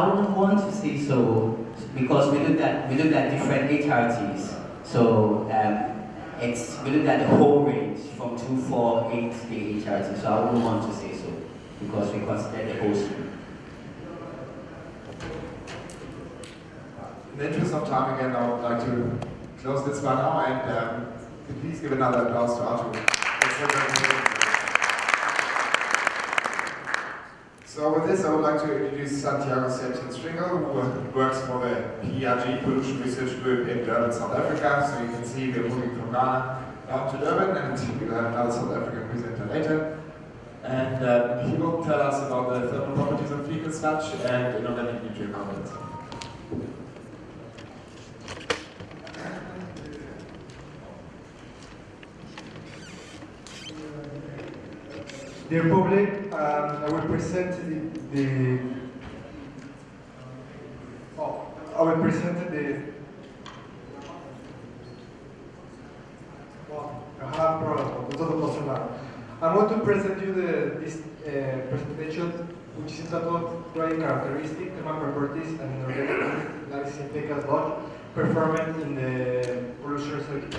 wouldn't want to say so because we looked at different HRTs. So we looked at the whole range from 2, 4, 8 the HRT. So I wouldn't want to say so because we consider the whole stream. In the interest of time again, I would like to close this one now and please give another applause to Arthur. So with this, I would like to introduce Santiago Septin-Stringel, who works for the PRG Pollution Research Group in Durban, South Africa. So you can see we're moving from Ghana down to Durban, and we'll have another South African presenter later. And he will tell us about the thermal properties of fecal sludge and inorganic nutrient compounds. Dear public, I will present I want to present you this presentation, which is entitled Drying Characteristics, Thermal Properties, and Inorganic Analysis in fecal sludge Performance in the Pollution Circuit.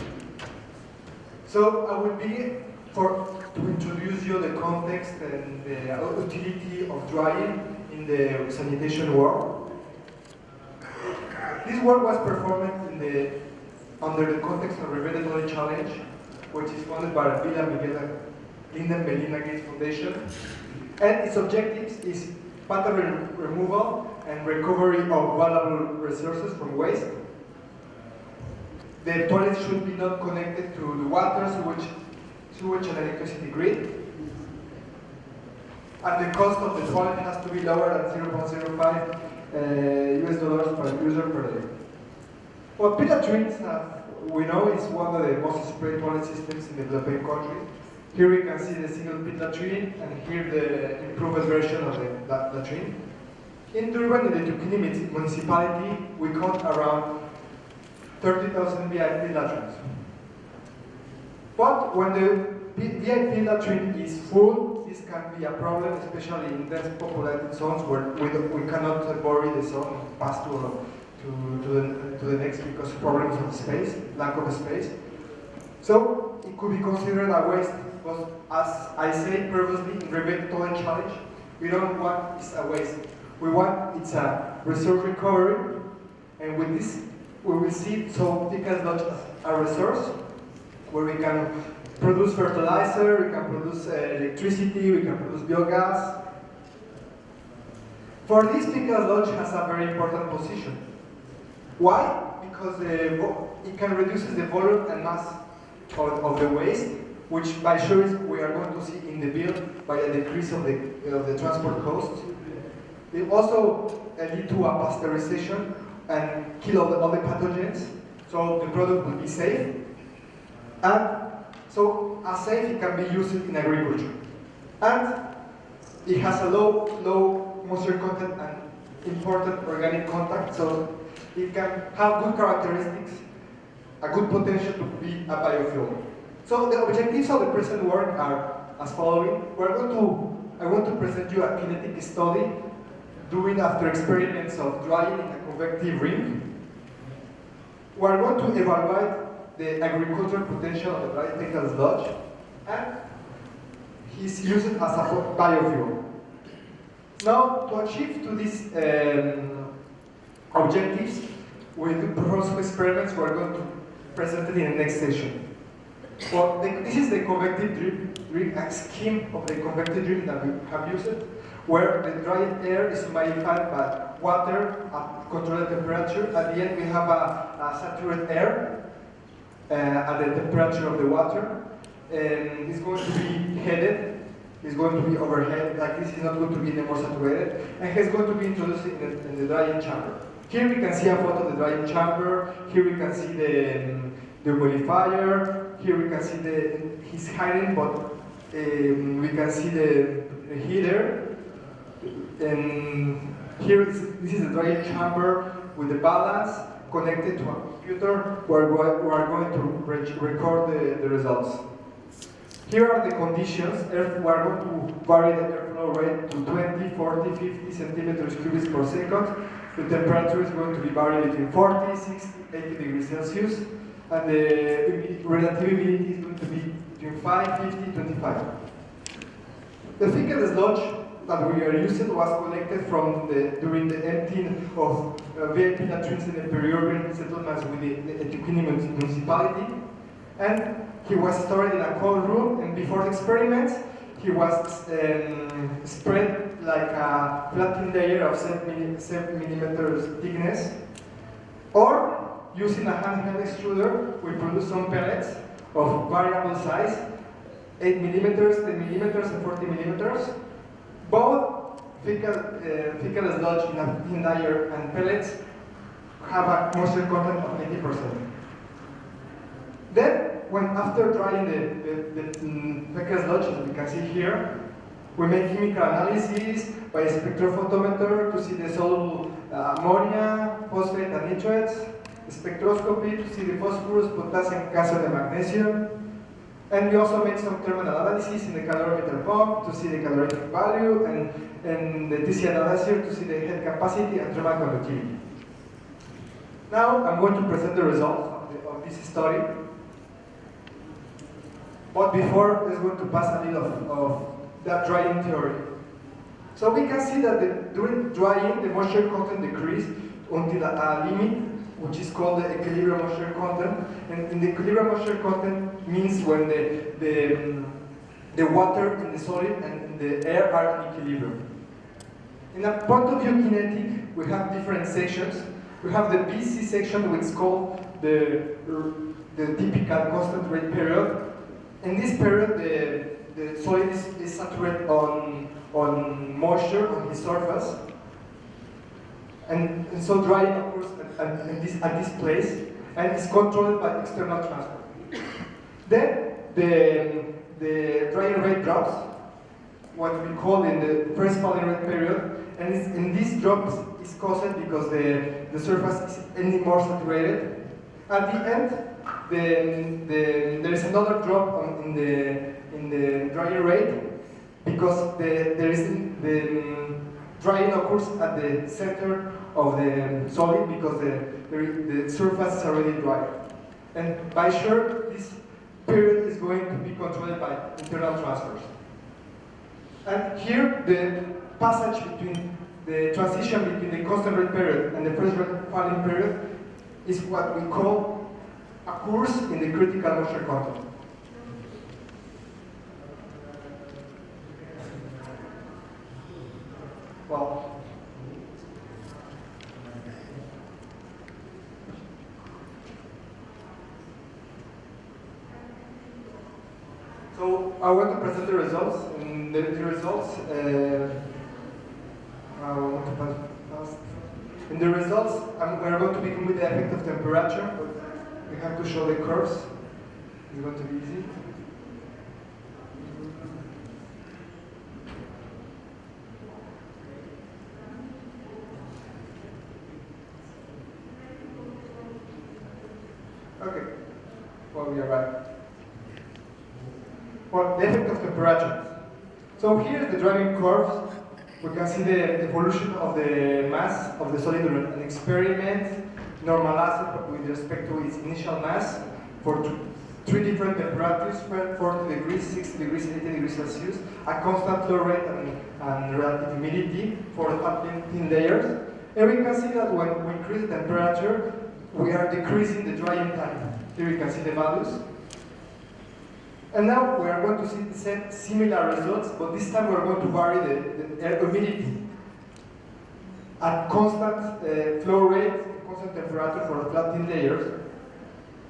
So I will be to introduce you the context and the utility of drying in the sanitation world. This work was performed under the context of Repeatability Challenge, which is funded by Bill and Melinda Gates Foundation, and its objectives is pathogen removal and recovery of valuable resources from waste. The toilets should be not connected to the water, sewage and electricity grid. And the cost of the toilet has to be lower than $0.05 US per user per day. What Petatrins we know is one of the most spread toilet systems in the developing countries. Here we can see the single pit latrine, and here the improved version of that latrine. In Durban, in the Tukini municipality, we count around 30,000 VIP latrines. But when the VIP latrine is full, this can be a problem, especially in dense populated zones where we cannot bury the zone and pass to the next because problems of space, lack of space. So it could be considered a waste, because as I said previously in rebate total challenge, we don't want it's a waste. We want it's a resource recovery, and with this we will see so fecal sludge as a resource where we can produce fertilizer, we can produce electricity, we can produce biogas. For this, fecal sludge has a very important position. Why? Because it can reduce the volume and mass of the waste, which by sure we are going to see in the bill by a decrease of the transport cost. It also lead to a pasteurization and kill all the pathogens, so the product will be safe. And so as safe, it can be used in agriculture. And it has a low moisture content and important organic contact, so it can have good characteristics, a good potential to be a biofuel. So the objectives of the present work are as following. I want to present you a kinetic study doing after experiments of drying in a convective ring. We are going to evaluate the agricultural potential of the dry fecal sludge, and he's used as a biofuel. Now, to achieve to these objectives, we do perform some experiments we are going to present it in the next session. Well, this is the convective drip, a scheme of the convective drip that we have used, where the dry air is humidified by water at controlled temperature. At the end, we have a saturated air at the temperature of the water. And it's going to be headed, it's going to be overhead, like this is not going to be anymore saturated, and it's going to be introduced in the drying chamber. Here we can see a photo of the drying chamber. Here we can see the humidifier. Here we can see his hiding, but we can see the heater. And here this is the drying chamber with the balance connected to a computer where we are going to record the results. Here are the conditions. We are going to vary the airflow rate to 20, 40, 50 centimeters cubic per second. The temperature is going to be varied between 40, 60, 80 degrees Celsius. And the relative humidity is going to be between 5, 50, 25. The fecal sludge that we are using was collected from during the emptying of VIP latrines in the peri-urban settlements with the Etiquini municipality. And he was stored in a cold room, and before the experiments, he was spread like a flattened layer of 7 millimeters thickness. Or, using a handheld extruder, we produce some pellets of variable size, 8 millimeters, 10 millimeters, and 40 millimeters. Both fecal sludge in a thin layer and pellets have a moisture content of 80%. Then, after drying the fecal sludge, as we can see here, we make chemical analysis by a spectrophotometer to see the soluble ammonia, phosphate, and nitrates, spectroscopy to see the phosphorus, potassium, calcium, and magnesium. And we also made some thermal analysis in the calorimeter pump to see the calorific value, and the TC analyzer to see the head capacity and thermal conductivity. Now I'm going to present the results of this study. But before, let's going to pass a little of that drying theory. So we can see that during drying, the moisture content decreased until a limit, which is called the equilibrium moisture content. And in the equilibrium moisture content means when the water and the solid and the air are in equilibrium. In a point of view kinetic, we have different sections. We have the BC section, which is called the typical constant rate period. In this period, the solid is saturated on moisture on its surface. And so drying occurs at this place, and is controlled by external transport. Then the drying rate drops, what we call in the first falling rate period, and in this drop is caused because the surface is any more saturated. At the end, there is another drop in the drying rate because the drying occurs at the center of the solid because the surface is already dry. And by sure, period is going to be controlled by internal transfers. And here, the passage between the transition between the constant rate period and the first rate falling period is what we call occurs in the critical moisture content. Well, so I want to present the results. And the results, I want to pass fast. In the results, we're going to begin with the effect of temperature, but we have to show the curves. It's going to be easy. Okay, well, we are right. Well, the effect of temperature. So here is the driving curve. We can see the evolution of the mass of the solid on an experiment normalized with respect to its initial mass for three different temperatures, 40 degrees, 60 degrees, 80 degrees Celsius, a constant flow rate and relative humidity for the thin layers. And we can see that when we increase the temperature, we are decreasing the drying time. Here we can see the values. And now we are going to see the same similar results, but this time we are going to vary the air humidity at constant flow rate, constant temperature for the flat thin layers.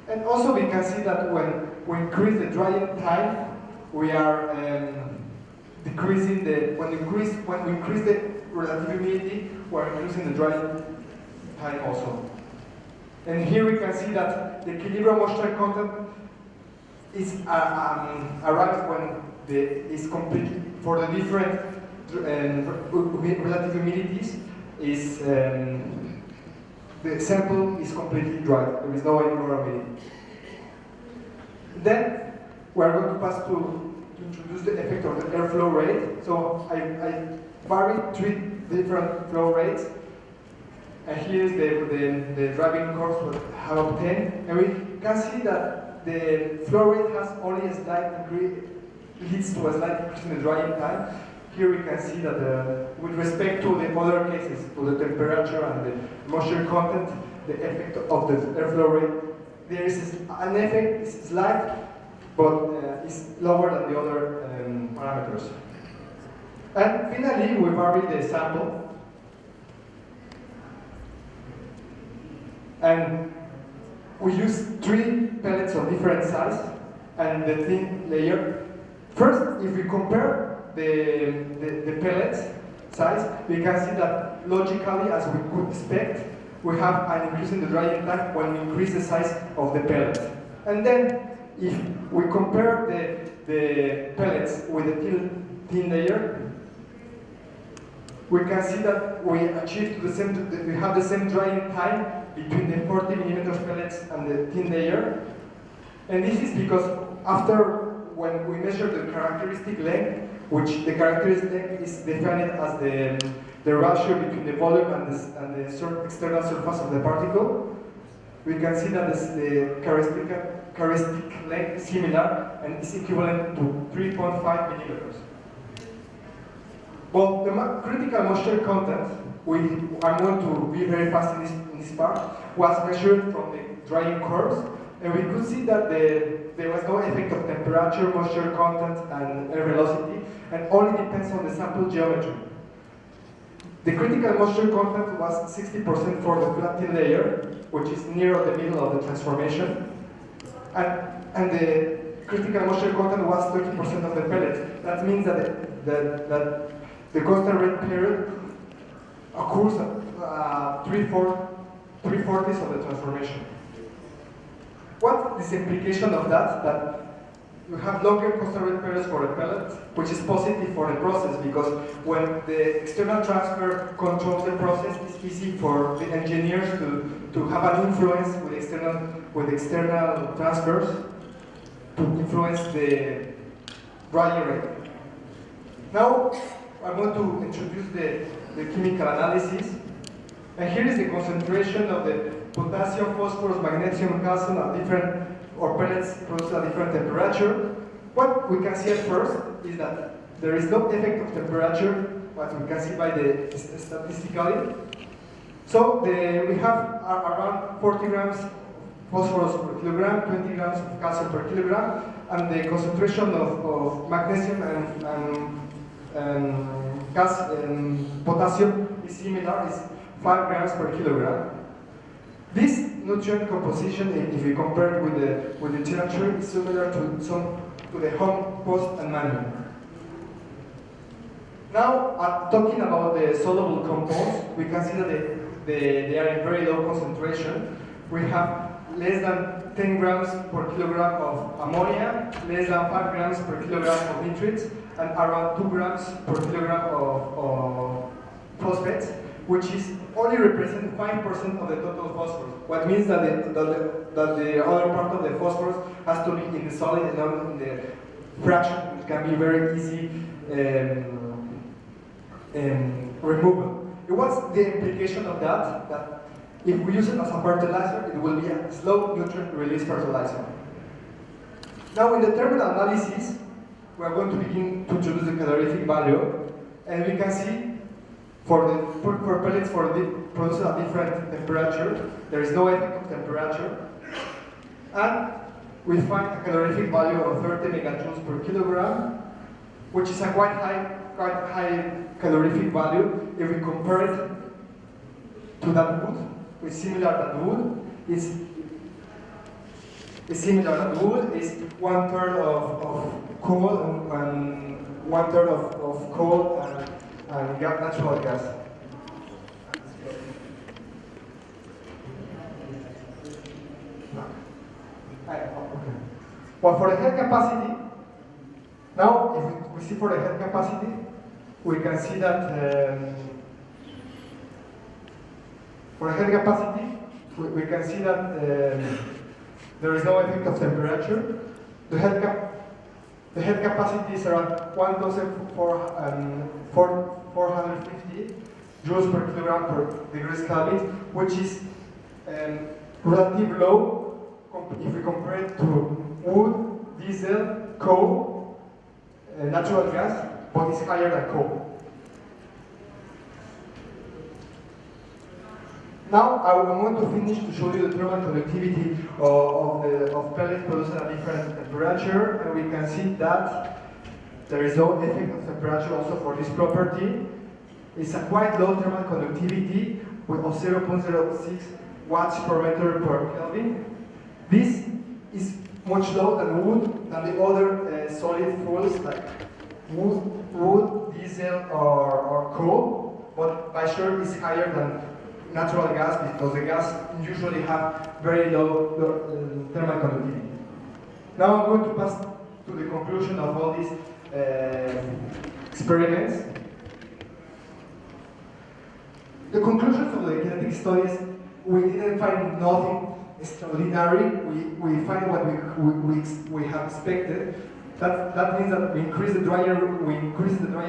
And also we can see that when we increase the drying time, we are decreasing when we increase the relative humidity, we are increasing the drying time also. And here we can see that the equilibrium moisture content is arrives when is completely for the different relative humidities is the sample is completely dry. There is no any more humidity. Then we are going to pass to introduce the effect of the airflow rate. So I vary three different flow rates. And here is the driving curves we have obtained. And we can see that the flow rate has only a slight degree, leads to a slight increase in the drying time. Here we can see that with respect to the other cases, to the temperature and the moisture content, the effect of the airflow rate, there is an effect, it's slight, but it's lower than the other parameters. And finally, we vary the sample. And we use three pellets of different size and the thin layer. First, if we compare the pellets size, we can see that logically, as we could expect, we have an increase in the drying time when we increase the size of the pellet. And then, if we compare the pellets with the thin layer, we can see that we achieve we have the same drying time between the 40 millimeters pellets and the thin layer. And this is because when we measure the characteristic length, which the characteristic length is defined as the ratio between the volume and the external surface of the particle, we can see that the characteristic length is similar and is equivalent to 3.5 millimeters. Well, the critical moisture content, I'm going to be very fast in this part, was measured from the drying curves, and we could see that there was no effect of temperature, moisture content, and air velocity, and only depends on the sample geometry. The critical moisture content was 60% for the flat thin layer, which is near the middle of the transformation, and the critical moisture content was 30% of the pellet. That means that the constant rate period occurs at 3/4 of the transformation. What is the implication of that? That you have longer constant rate periods for a pellet, which is positive for the process, because when the external transfer controls the process, it's easy for the engineers to have an influence with external transfers to influence the drying rate. Now, I'm going to introduce the chemical analysis. And here is the concentration of the potassium, phosphorus, magnesium, calcium at different or pellets produce at different temperature. What we can see at first is that there is no effect of temperature, what we can see by the statistically. So we have around 40 grams phosphorus per kilogram, 20 grams of calcium per kilogram, and the concentration of magnesium and potassium is similar, is 5 grams per kilogram. This nutrient composition, if we compare it with the literature, is similar to the home, post, and manure. Now, talking about the soluble compounds, we can see that they are in very low concentration. We have less than 10 grams per kilogram of ammonia, less than 5 grams per kilogram of nitrates, and around 2 grams per kilogram of phosphates, which is only represent 5% of the total phosphorus. What means that the other part of the phosphorus has to be in the solid and not in the fraction, which can be very easy removal. What's the implication of that? That if we use it as a fertilizer, it will be a slow nutrient release fertilizer. Now in the terminal analysis, we are going to begin to introduce the calorific value, and we can see for pellets produced at different temperature, there is no effect of temperature, and we find a calorific value of 30 megajoules per kilogram, which is a quite high calorific value if we compare it to that wood. It's similar to wood. It's similar to wood. It's 1/3 of coal and 1/3 of coal and natural gas. Well, for the head capacity, now if we see for the head capacity, we can see that for the head capacity, we can see that there is no effect of temperature. The head capacity is around 1,450 joules per kilogram per degrees Kelvin, which is relatively low if we compare it to wood, diesel, coal, natural gas, but it's higher than coal. Now I'm going to finish to show you the thermal conductivity of pellets produced at different temperature, and we can see that there is no effect of temperature also for this property. It's a quite low thermal conductivity of 0.06 watts per meter per Kelvin. This is much lower than wood, than the other solid fuels like wood, diesel, or coal, but by sure it's higher than natural gas because the gas usually have very low thermal conductivity. Now I'm going to pass to the conclusion of all these experiments. The conclusions of the kinetic studies, we didn't find nothing extraordinary. We find what we have expected. That means that we increase the dryer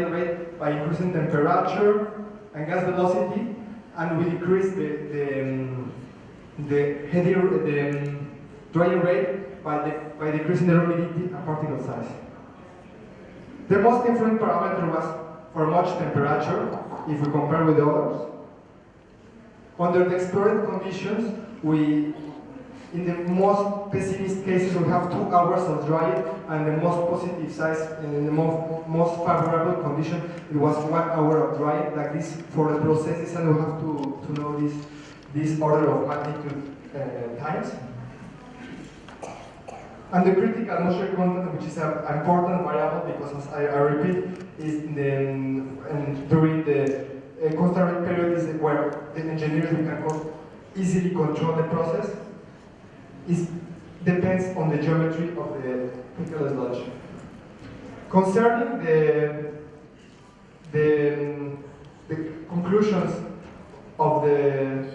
rate by increasing temperature and gas velocity, and we decrease the dryer rate by decreasing the humidity and particle size. The most influent parameter was for much temperature, if we compare with the others. Under the explored conditions, in the most pessimist cases, we have 2 hours of drying, and the most positive size, in the most favorable condition, it was 1 hour of drying, like this for the processes, and we have to know this order of magnitude times. And the critical moisture content, which is an important variable, because as I repeat, is during the constant period is where the engineers can easily control the process. It depends on the geometry of the fecal sludge. Concerning the conclusions of the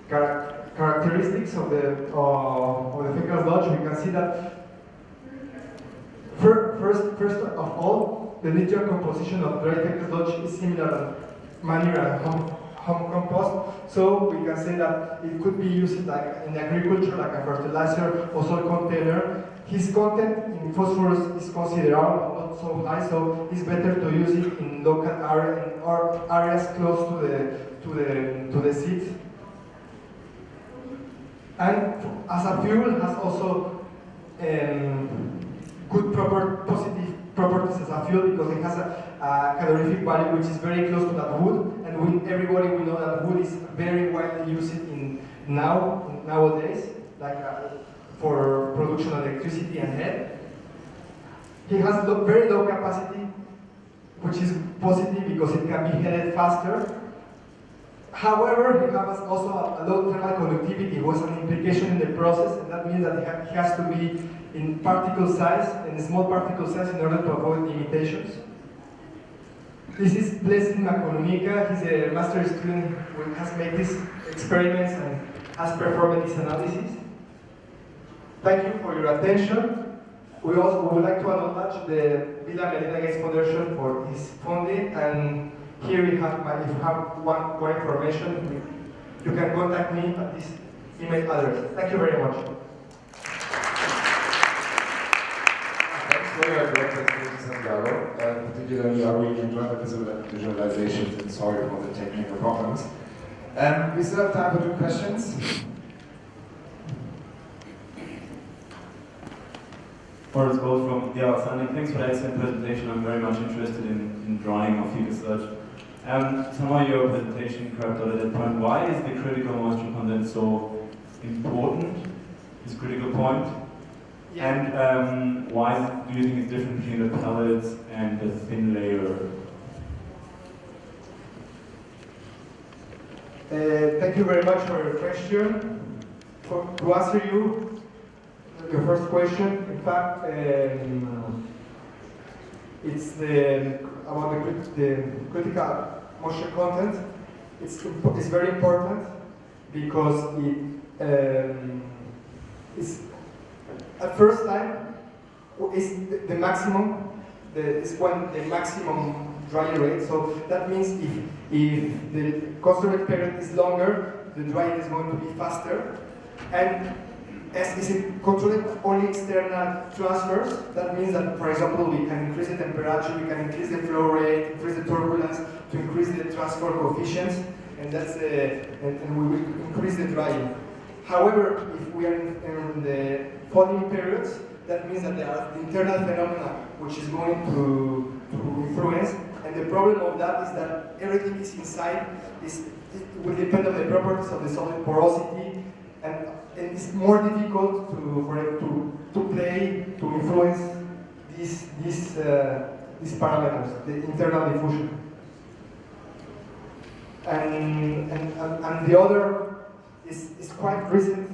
characteristics of the fecal sludge, we can see that first of all, the nutrient composition of dry fecal sludge is similar to manure and home compost. So we can say that it could be used like in agriculture, like a fertilizer or soil container. His content in phosphorus is considerable, not so high, so it's better to use it in local area, or areas close to the seed. And as a fuel, has also good positive properties as a fuel, because it has a calorific value which is very close to that wood, and everybody will know that wood is very widely used nowadays, like for production of electricity and heat. He has very low capacity, which is positive because it can be heated faster. However, he has also a low thermal conductivity, which is an implication in the process, and that means that he has to be in particle size, in small particle size, in order to avoid limitations. This is Blessing Makonomika. He's a master student who has made these experiments and has performed this analysis. Thank you for your attention. We would like to acknowledge the Bill and Melinda Gates Foundation for his funding, and here we have if you have more information, you can contact me at this email address. Thank you very much. Thanks for your great presentation, Santiago. Particularly, I really enjoyed the visualizations, and sorry for the technical problems. We still have time for 2 questions. Boris Gold from the Outstanding. Thanks for the excellent presentation. I'm very much interested in drying of fecal sludge. Somehow your presentation cracked out at that point. Why is the critical moisture content so important, this critical point? Yeah. And why do you think it's different between the pellets and the thin layer? Thank you very much for your question. To answer your first question, in fact, it's about the critical moisture content. It's very important because it's at first time is the maximum. Is when the maximum drying rate. So that means if the concentrate period is longer, the drying is going to be faster. And as is controlling only external transfers, that means that, for example, we can increase the temperature, we can increase the flow rate, increase the turbulence, to increase the transfer coefficients, and and we will increase the drying. However, if we are in the falling periods, that means that there are internal phenomena which is going to influence, and the problem of that is that everything is inside. It will depend on the properties of the solid porosity, and it's more difficult for it to influence these parameters, the internal diffusion. And the other is quite recent.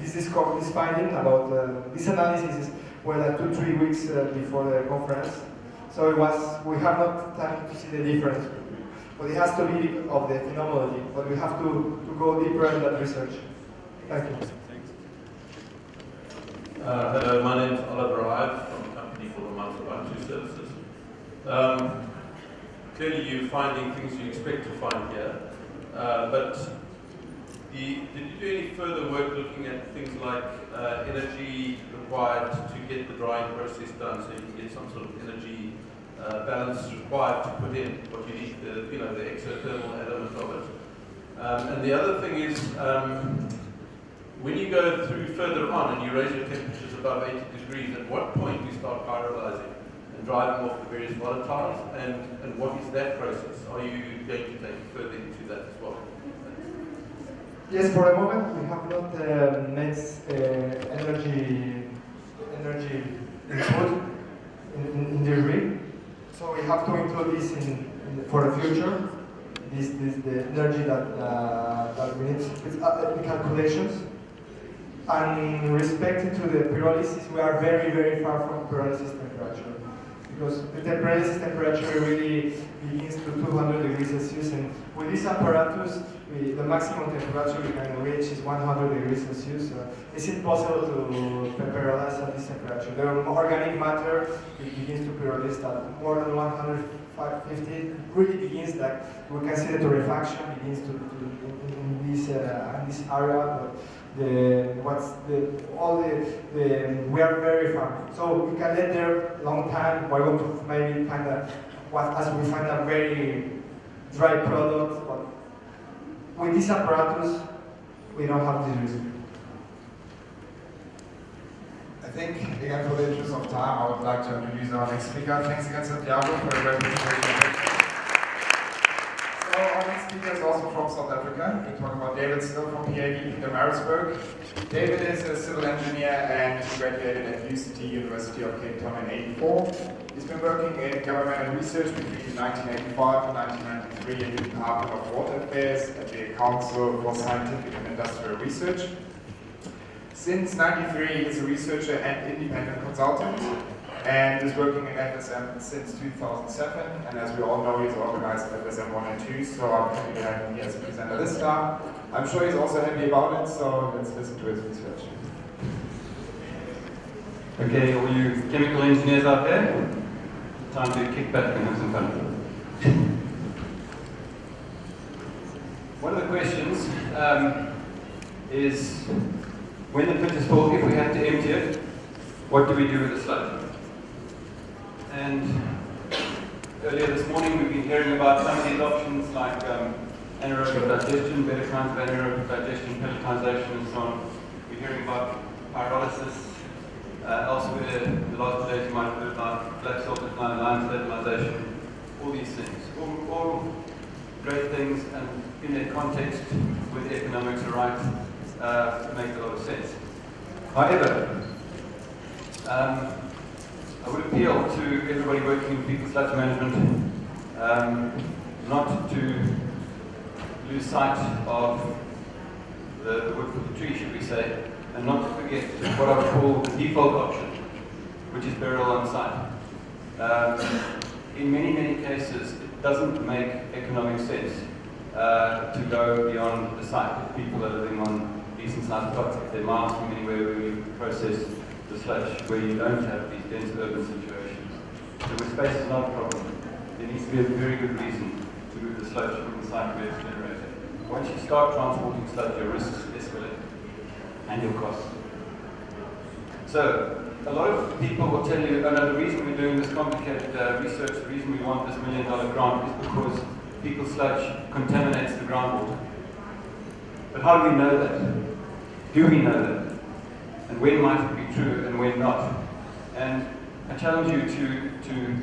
This finding about this analysis was like 2-3 weeks before the conference, so we have not time to see the difference. But it has to be of the phenomenology, but we have to go deeper in that research. Thank you. Hello, my name is Oliver Ive from a company called Amount Services. Clearly you're finding things you expect to find here, but did you do any further work looking at things like energy required to get the drying process done, so you can get some sort of energy balance required to put in what you need, the exothermal element of it. And the other thing is, when you go through further on and you raise your temperatures above 80 degrees, at what point do you start pyrolyzing and driving off the various volatiles, and what is that process? Are you going to take further into that as well? Yes, for a moment we have not made energy input in the rig. So we have to include this for the future. This the energy that we need with the calculations. And respecting to the pyrolysis, we are very, very far from pyrolysis temperature. because the resist temperature really begins to 200 degrees Celsius, and with this apparatus, the maximum temperature we can reach is 100 degrees Celsius. Is it possible to pyrolyze at this temperature? The organic matter begins to pyrolyze at more than 150. It really begins that we can see the torrefaction begins to in this area. We are very farming, so we can let there long time. We're going to maybe find as we find a very dry product, but with this apparatus, we don't have this risk. I think, again, for the interest of time, I would like to introduce our next speaker. Thanks again, Santiago, for your presentation. So our next speaker is also from South Africa. We're talking about David Still from PAD Pietermaritzburg. David is a civil engineer and he graduated at UCT, University of Cape Town in '84. He's been working in government and research between 1985 and 1993 in the Department of Water Affairs at the Council for Scientific and Industrial Research. Since '93, he is a researcher and independent consultant, and is working in FSM since 2007. And as we all know, he's organized FSM 1 and 2, so I'm happy to have him here as a presenter this time. I'm sure he's also happy about it, so let's listen to his research. Okay, all you chemical engineers out there, time to kick back and have some fun. One of the questions is, when the pit is full, if we had to empty it, what do we do with the sludge? And earlier this morning we've been hearing about some of these options like anaerobic digestion, better kinds of anaerobic digestion, pelletization and so on. We're hearing about pyrolysis. Elsewhere, the last 2 days you might have heard about black salt and lime stabilization, all these things. All great things, and in their context, where the economics are right, make a lot of sense. However, I would appeal to everybody working in people sludge management not to lose sight of the wood for the tree, should we say, and not to forget what I would call the default option, which is burial on site. In many cases, it doesn't make economic sense to go beyond the site if people are living on decent sized plots, if they're miles from anywhere where we process the sludge, where you don't have these dense urban situations. So where space is not a problem, there needs to be a very good reason to move the sludge from the site where it's generated. Once you start transporting sludge, your risks escalate and your costs. So, a lot of people will tell you, oh no, the reason we're doing this complicated research, the reason we want this $1 million grant is because fecal sludge contaminates the groundwater. But how do we know that? Do we know that? And when might it be true and when not? And I challenge you to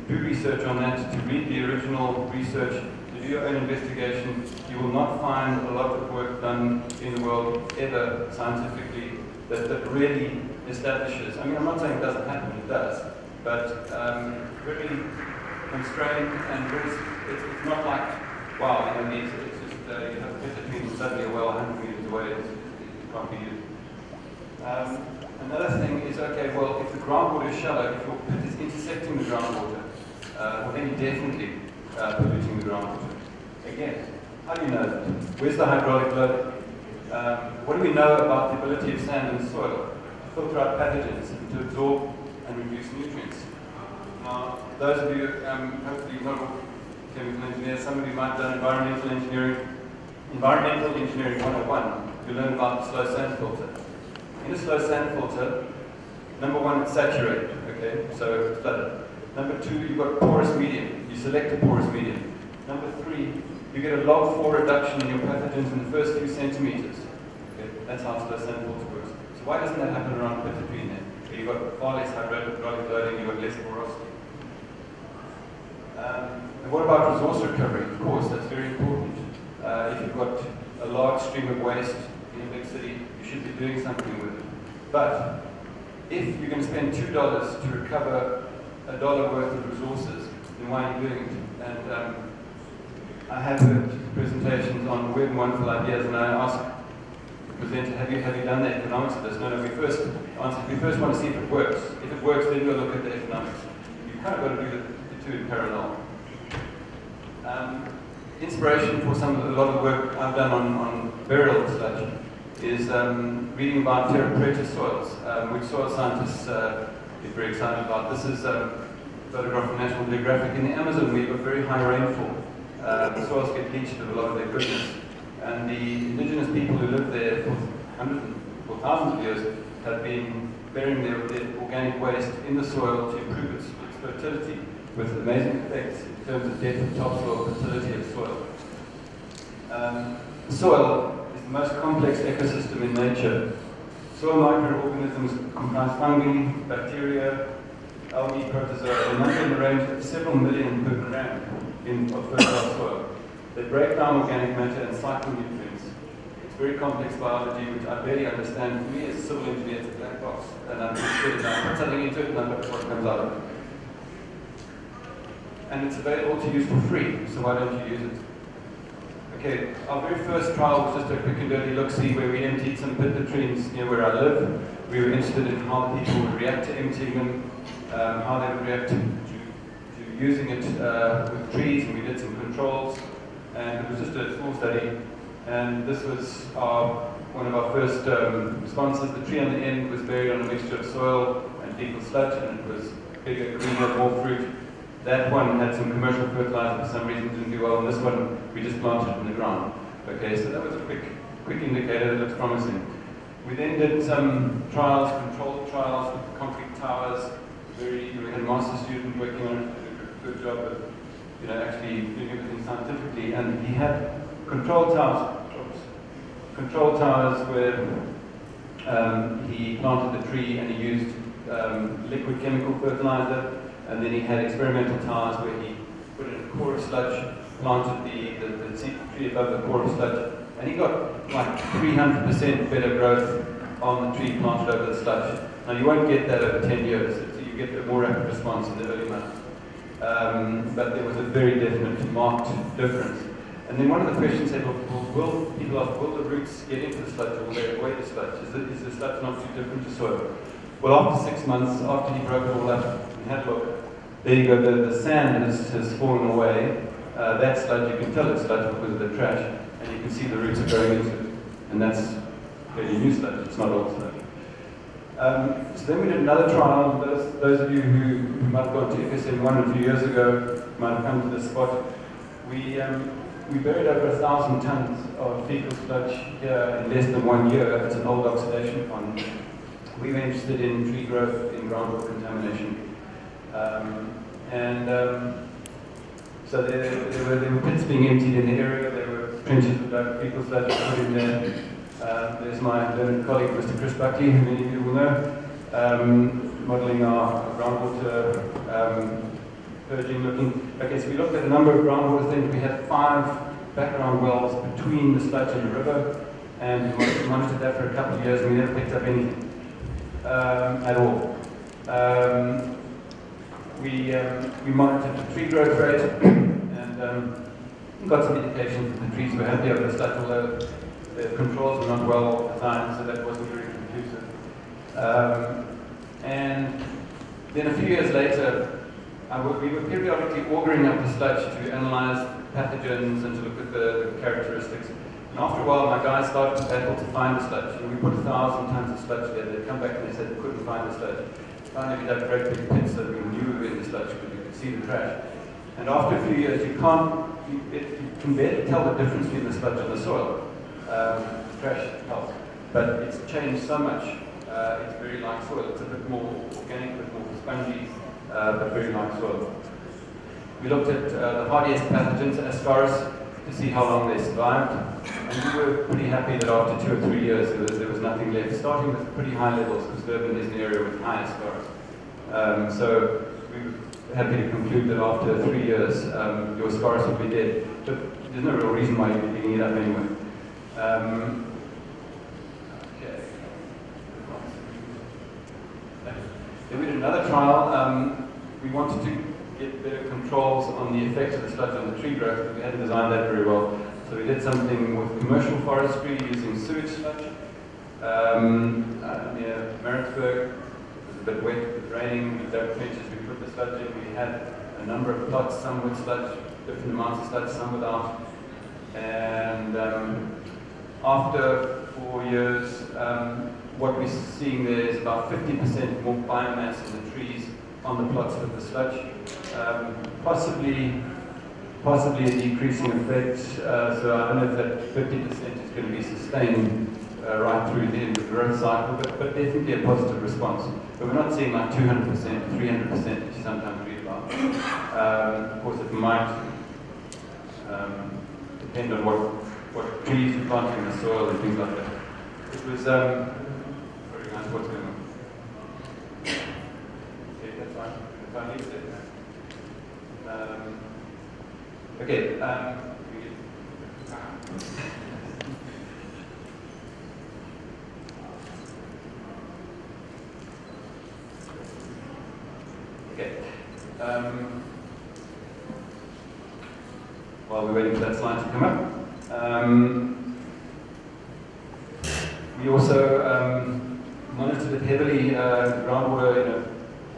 do research on that, to read the original research, to do your own investigation. You will not find a lot of work done in the world ever scientifically that really establishes. I mean, I'm not saying it doesn't happen, it does, but very constrained and very, it's not like, wow, you know, it's just, you have a pit between suddenly a well 100 meters away, it can't be used. Another thing is, okay, well, if the groundwater is shallow, if your pit is intersecting the groundwater, well, then you're definitely polluting the groundwater. Again, how do you know that? Where's the hydraulic load? What do we know about the ability of sand in the soil to filter out pathogens and to absorb and reduce nutrients? Now, those of you, hopefully not all chemical engineers, some of you might have done environmental engineering. Environmental engineering 101, you learn about the slow sand filter. In a slow sand filter, number one, it's saturated, okay, so it's flooded. Number two, you've got porous medium. You select a porous medium. Number three, you get a log 4 reduction in your pathogens in the first few centimeters. Okay, that's how slow sand filter works. So why doesn't that happen around pit between there? Where you've got far less hydraulic loading, you've got less porosity. And what about resource recovery? Of course, that's very important. If you've got a large stream of waste in a big city, you should be doing something with it. But if you're going to spend $2 to recover $1 worth of resources, then why are you doing it? And I have heard presentations on web and wonderful ideas, and I ask presenter, have you done the economics of this? No, we first want to see if it works. If it works, then we'll look at the economics. You've kind of got to do the two in parallel. Inspiration for a lot of the work I've done on burial sludge is reading about terra preta soils, which soil scientists get very excited about. This is a photograph from National Geographic. In the Amazon, we've got very high rainfall. The soils get leached of a lot of their goodness. And the indigenous people who live there for thousands of years have been burying their organic waste in the soil to improve its fertility, with amazing effects in terms of depth of topsoil, fertility of soil. Soil is the most complex ecosystem in nature. Soil microorganisms comprise fungi, bacteria, algae, protozoa, and number in the range of several million per gram of fertile soil. They break down organic matter and cycle nutrients. It's very complex biology, which I barely understand. For me, as a civil engineer, it's a black box, and I'm scared I put something into it and I look at what comes out of it. And it's available to use for free, so why don't you use it? Okay, our very first trial was just a quick and dirty look-see where we emptied some pit latrines near where I live. We were interested in how the people would react to emptying them, how they would react to using it with trees, and we did some controls. And it was just a small study, and this was one of our first responses. The tree on the end was buried on a mixture of soil and fecal sludge, and it was bigger, greener, more fruit. That one had some commercial fertilizer for some reason, didn't do well, and this one we just planted in the ground. Okay, so that was a quick indicator that looks promising. We then did some trials, controlled trials with concrete towers. We had a master student working on it, did a good job of actually doing everything scientifically, and he had control towers where he planted the tree and he used liquid chemical fertilizer, and then he had experimental towers where he put in a core of sludge, planted the tree above the core of sludge, and he got like 300% better growth on the tree planted over the sludge. Now you won't get that over 10 years, so you get a more rapid response in the early months. But there was a very definite, marked difference. And then one of the questions said, will the roots get into the sludge, or will they avoid the sludge? Is the sludge not too different to soil? Well, after 6 months, after he broke it all up and had a look, there you go, the sand has fallen away. That sludge, you can tell it's sludge because of the trash, and you can see the roots are growing into it. And that's fairly new sludge, it's not old sludge. So then we did another trial. Those of you who might have gone to FSM1 a few years ago might have come to this spot. We buried over 1,000 tons of fecal sludge here in less than 1 year. It's an old oxidation pond. We were interested in tree growth, in groundwater contamination. So there were pits being emptied in the area. There were trenches of fecal sludge put in there. There's my learned colleague, Mr. Chris Buckley, who many of you will know, modelling our groundwater purging looking. Okay, so we looked at a number of groundwater things. We had 5 background wells between the sludge and the river, and we monitored that for a couple of years, and we never picked up anything at all. We monitored the tree growth rate, and got some indications that the trees were happy over the sludge, although the controls were not well designed, so that wasn't very conclusive. And then a few years later, we were periodically augering up the sludge to analyze pathogens and to look at the characteristics. And after a while, my guys started to battle to find the sludge. And we put 1,000 tons of sludge there. They'd come back and they said they couldn't find the sludge. Finally, we dug great big pits that we knew were in the sludge because you could see the trash. And after a few years, you can barely tell the difference between the sludge and the soil. Trash helps, but it's changed so much. It's very like soil. It's a bit more organic, a bit more spongy, but very like soil. We looked at the hardiest pathogens, Ascaris, to see how long they survived, and we were pretty happy that after 2 or 3 years there was nothing left. Starting with pretty high levels, because Durban is an area with high Ascaris. So we were happy to conclude that after 3 years, your Ascaris would be dead. But there's no real reason why you'd be digging it up anyway. Okay. Then we did another trial. We wanted to get better controls on the effect of the sludge on the tree growth, but we hadn't designed that very well. So we did something with commercial forestry using sewage sludge. Near Maritzburg, it was a bit wet, it was raining, we dug trenches, we put the sludge in, we had a number of plots, some with sludge, different amounts of sludge, some without. And after 4 years, what we're seeing there is about 50% more biomass in the trees on the plots with the sludge. Possibly a decreasing effect, so I don't know if that 50% is going to be sustained right through the end of the growth cycle, but definitely a positive response. But we're not seeing like 200%, 300%, which you sometimes read about. Of course, it might depend on what trees you're planting in the soil and things like that. It was very nice. What's going on? Okay, that's fine. If I leave it. Okay. Okay. While we're waiting for that slide to come up, we also monitored it heavily, groundwater,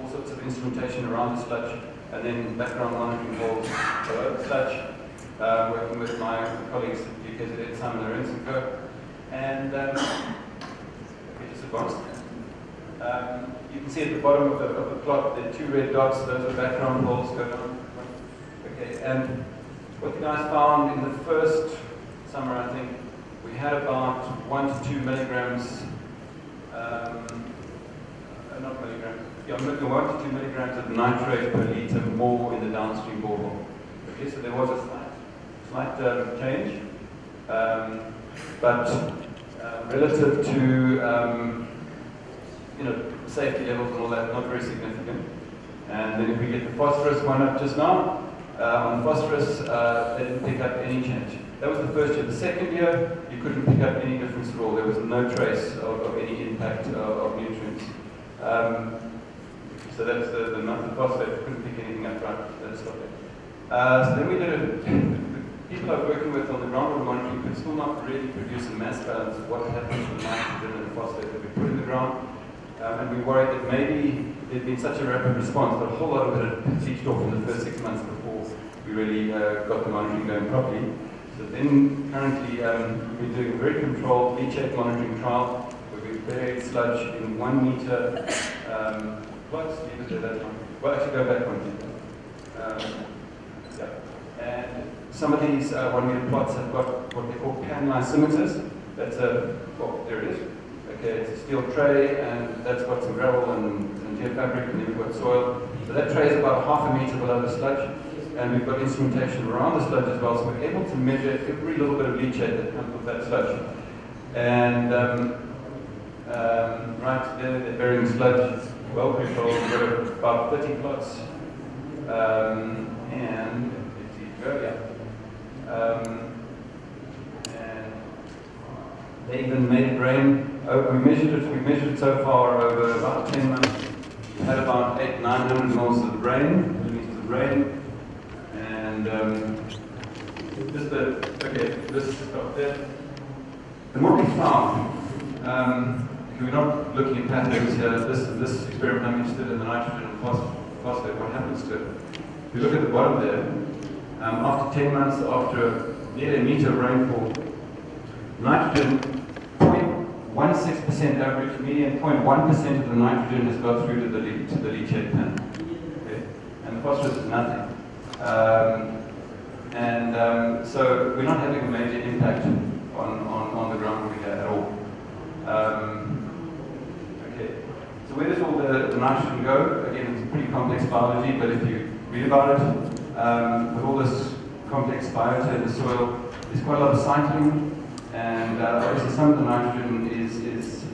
all sorts of instrumentation around the sludge, and then background monitoring holes below the sludge, working with my colleagues at UKZN, Simon Lorenz and Co. And we just advanced. You can see at the bottom of the plot, there are 2 red dots, those are background holes going on. Okay, and what the guys found in the first summer, I think, we had about 1 to 2 milligrams, not milligrams, yeah, 1 to 2 milligrams of nitrate per litre more in the downstream borehole. Okay, so there was a slight change, but relative to safety levels and all that, not very significant. And then if we get the phosphorus one up just now, on the phosphorus, they didn't pick up any change. That was the first year. The second year, you couldn't pick up any difference at all. There was no trace of any impact of nutrients. So that's the phosphate. We couldn't pick anything up, right? That's not it. So then we did it. The people I was working with on the groundwater monitoring could still not really produce a mass balance of what happens with nitrogen and the phosphate that we put in the ground. And we worried that maybe there'd been such a rapid response that a whole lot of it had leached off in the first 6 months before we really got the monitoring going properly. So then currently we're doing a very controlled leachate monitoring trial where we've buried sludge in 1 meter plots. Leave it there, that one. Well, actually go back 1 meter. Yeah. And some of these 1 meter plots have got what they call pan lysimeters. That's well, there it is. Okay, it's a steel tray, and that's got some gravel and geofabric, and then we've got soil. So that tray is about 1/2 meter below the sludge, and we've got instrumentation around the sludge as well, so we're able to measure every little bit of leachate that comes with that sludge. And right there, they're burying sludge, well controlled. We've got about 30 plots, and let's see, go, yeah. And they even made it rain. We measured it so far over about 10 months. We had about 800-900 mils of rain, millimeters of rain, and this is up there. And what we found, we're not looking at pathogens here. This experiment, I'm interested in the nitrogen and phosphate. What happens to it? If you look at the bottom there, after 10 months, after nearly a meter of rainfall, nitrogen 0.16% average, median 0.1% of the nitrogen has got through to the leachate pan. Okay? And the phosphorus is nothing. So we're not having a major impact on the groundwater here at all. Okay. So where does all the nitrogen go? Again, it's pretty complex biology, but if you read about it, with all this complex biota in the soil, there's quite a lot of cycling. And obviously some of the nitrogen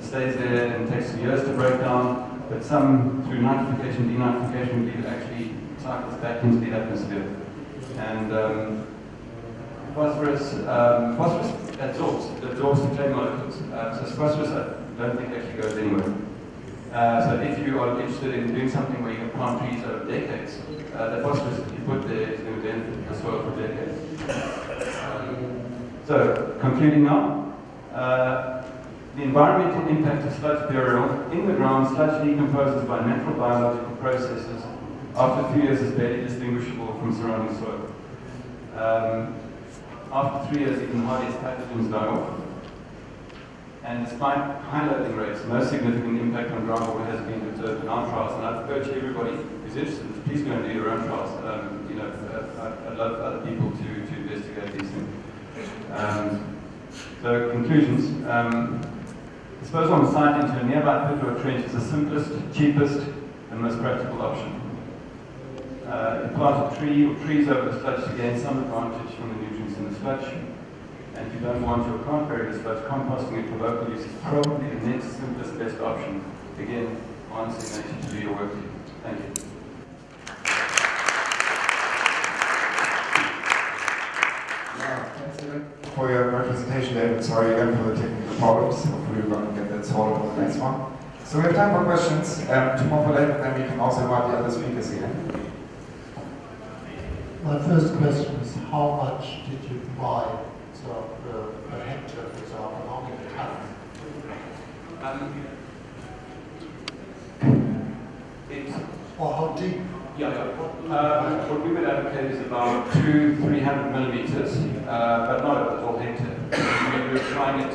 stays there and takes years to break down, but some through nitrification, denitrification, it actually cycles back into the atmosphere. And phosphorus absorbs the clay molecules. So phosphorus I don't think actually goes anywhere. So if you are interested in doing something where you can plant trees over decades, the phosphorus that you put there is going to benefit the soil for decades. So, concluding now, The environmental impact of sludge burial in the ground, sludge decomposes by natural biological processes. After 3 years, is barely distinguishable from surrounding soil. After 3 years, even the hardest pathogens die off. And despite high loading rates, no significant impact on groundwater has been observed in our trials. And I'd urge everybody who's interested, please go and do your own trials. I'd love other people to investigate these things. So conclusions. Disposal on site into a nearby pit or a trench is the simplest, cheapest, and most practical option. Plant a tree or trees over the sludge to gain some advantage from the nutrients in the sludge. And if you don't want your can't bury the sludge, composting it for local use is probably the next simplest, best option. Again, answering nature to do your work. Thank you. Thanks for your representation, David. Sorry again for the technical problems. Hopefully we're going to get that sorted on the next one. So we have time for questions. 2 more for later, and then we can also invite the other speakers here. My first question is, how much did you buy per hectare, for example, how many tons? Or how deep? What we would advocate is about 200-300 millimeters, but not over the whole hectare. We were trying it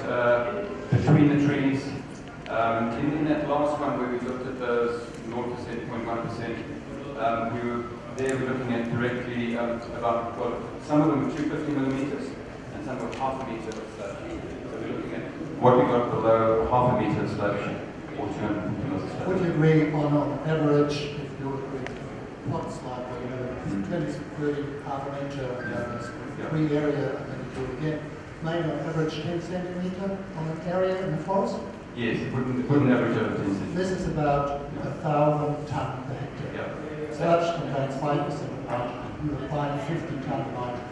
between the trees. In that last one where we looked at those 0%, 0.1%, we were looking at directly about, well, some of them were 250 millimeters and some were half a meter of sludge. So we're looking at what we got below half a meter of sludge or 250 millimeters of sludge. Would you agree on average, if you agree, plots like where you 20, 30, half a meter, free area, and then you do it again, maybe on average 10 centimeter on an area in the forest? Yes, it wouldn't average over 10 centimeters. This is about 1,000 tonne per hectare. Yeah. Sludge contains 5% of nitrogen. You apply 50 tonne of nitrogen.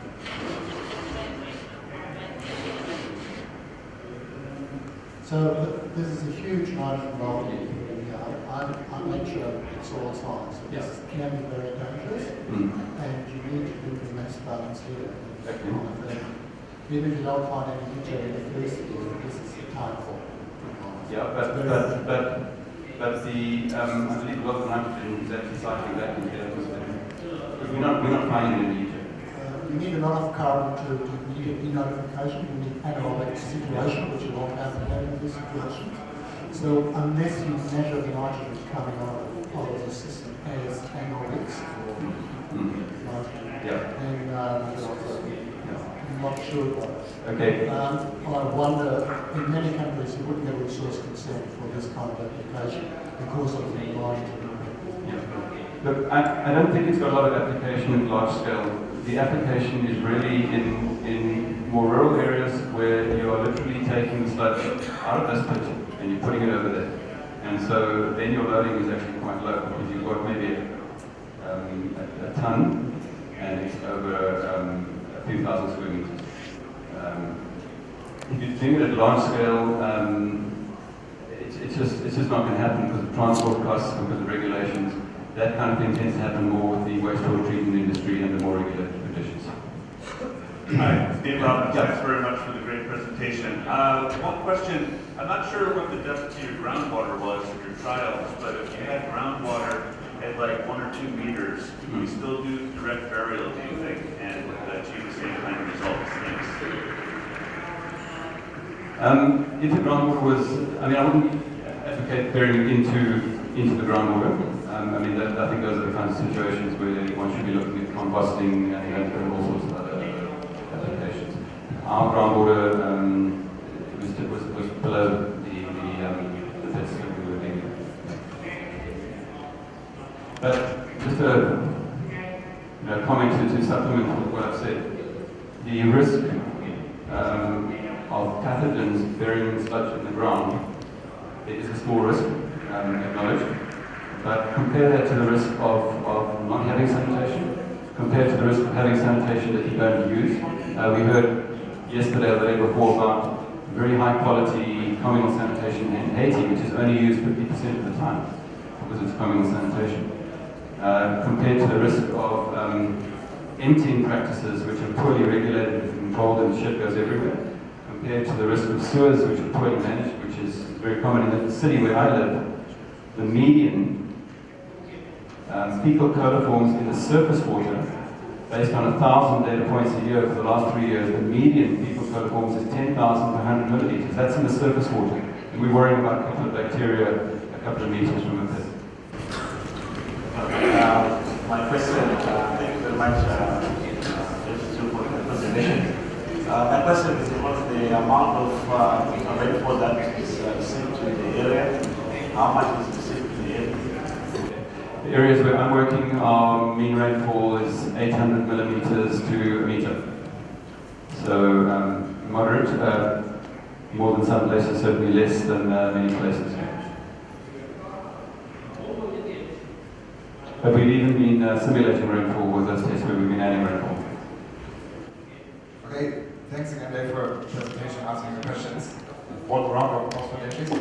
So this is a huge nitrogen volume. I'm not sure it's all science. So this can be very dangerous, and you need to do the mass balance here. Even if you don't find any nutrient in the first year, this is the time for. Yeah, but the I believe a lot of nitrogen is actually cycling back into the atmosphere. We're not finding it in the Egypt. You need a lot of carbon to get denitrification. You need anaerobic situation, which you won't have in these situations. So unless you measure the nitrogen coming out of the system as anaerobics or nitrogen, then I'm not sure about it. Okay. I wonder, in many countries you wouldn't get resource consent for this kind of application because of the nitrogen. Look, I don't think it's got a lot of application at large scale. The application is really in more rural areas where you are literally taking the sludge out of this pit and you're putting it over there. And so then your loading is actually quite low because you've got maybe a ton and it's over a few thousand square meters. If you're doing it at large scale, it's just not going to happen because of transport costs, because of regulations. That kind of thing tends to happen more with the wastewater treatment industry and the more regulated conditions. Hi, Dave Robbins. Thanks very much for the great presentation. One question. I'm not sure what the depth to your groundwater was in your trials, but if you had groundwater at like 1 or 2 meters, can you still do direct burial, do you think, and achieve the same kind of results? Thanks. If the groundwater was, I wouldn't advocate burying into the groundwater. I think those are the kinds of situations where one should be looking at composting and all sorts of other applications. Our groundwater was below the pits that we were digging. But just a comment to supplement what I've said. The risk of pathogens burying sludge in the ground is a small risk, acknowledged. But compare that to the risk of not having sanitation, compared to the risk of having sanitation that you don't use. We heard yesterday or the day before about very high quality communal sanitation in Haiti, which is only used 50% of the time because it's communal sanitation. Compared to the risk of emptying practices which are poorly regulated and controlled and shit goes everywhere. compared to the risk of sewers, which are poorly managed, which is very common in the city where I live, the median fecal coliforms in the surface water, based on 1,000 data points a year for the last 3 years, the median fecal coliforms is 10,000 per 100 milliliters. That's in the surface water. And we're worrying about a couple of bacteria a couple of meters from a pit. My question, thank you very much, for the presentation. My question is about the amount of rainfall that is received in the area. How much is received in the area? The areas where I'm working, our mean rainfall is 800 millimeters to a meter. So moderate, more than some places, certainly less than many places. But we've even been simulating rainfall with those tests where we've been adding rainfall. Okay, thanks again, Dave, for the presentation, answering the questions. One round of applause for Dave, please. So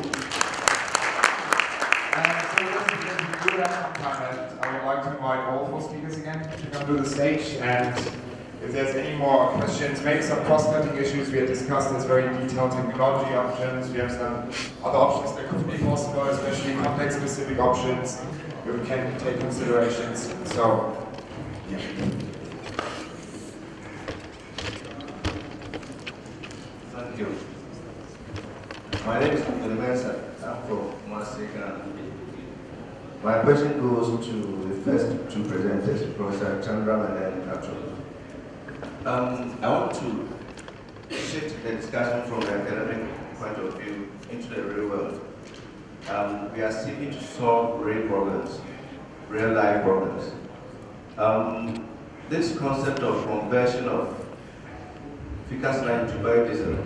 we do have some time left. I would like to invite all 4 speakers again to come to the stage, and if there's any more questions, maybe some cross-cutting issues we had discussed as very detailed technology options. We have some other options that could be possible, especially context-specific options where we can take considerations. So, yeah. Thank you. My name is Mesa. I'm from Masika. My question goes to the first 2 presenters, Professor Chandram and then Kato. I want to shift the discussion from the academic point of view into the real world. We are seeking to solve real problems, real life problems. This concept of conversion of fecal sludge into biodiesel,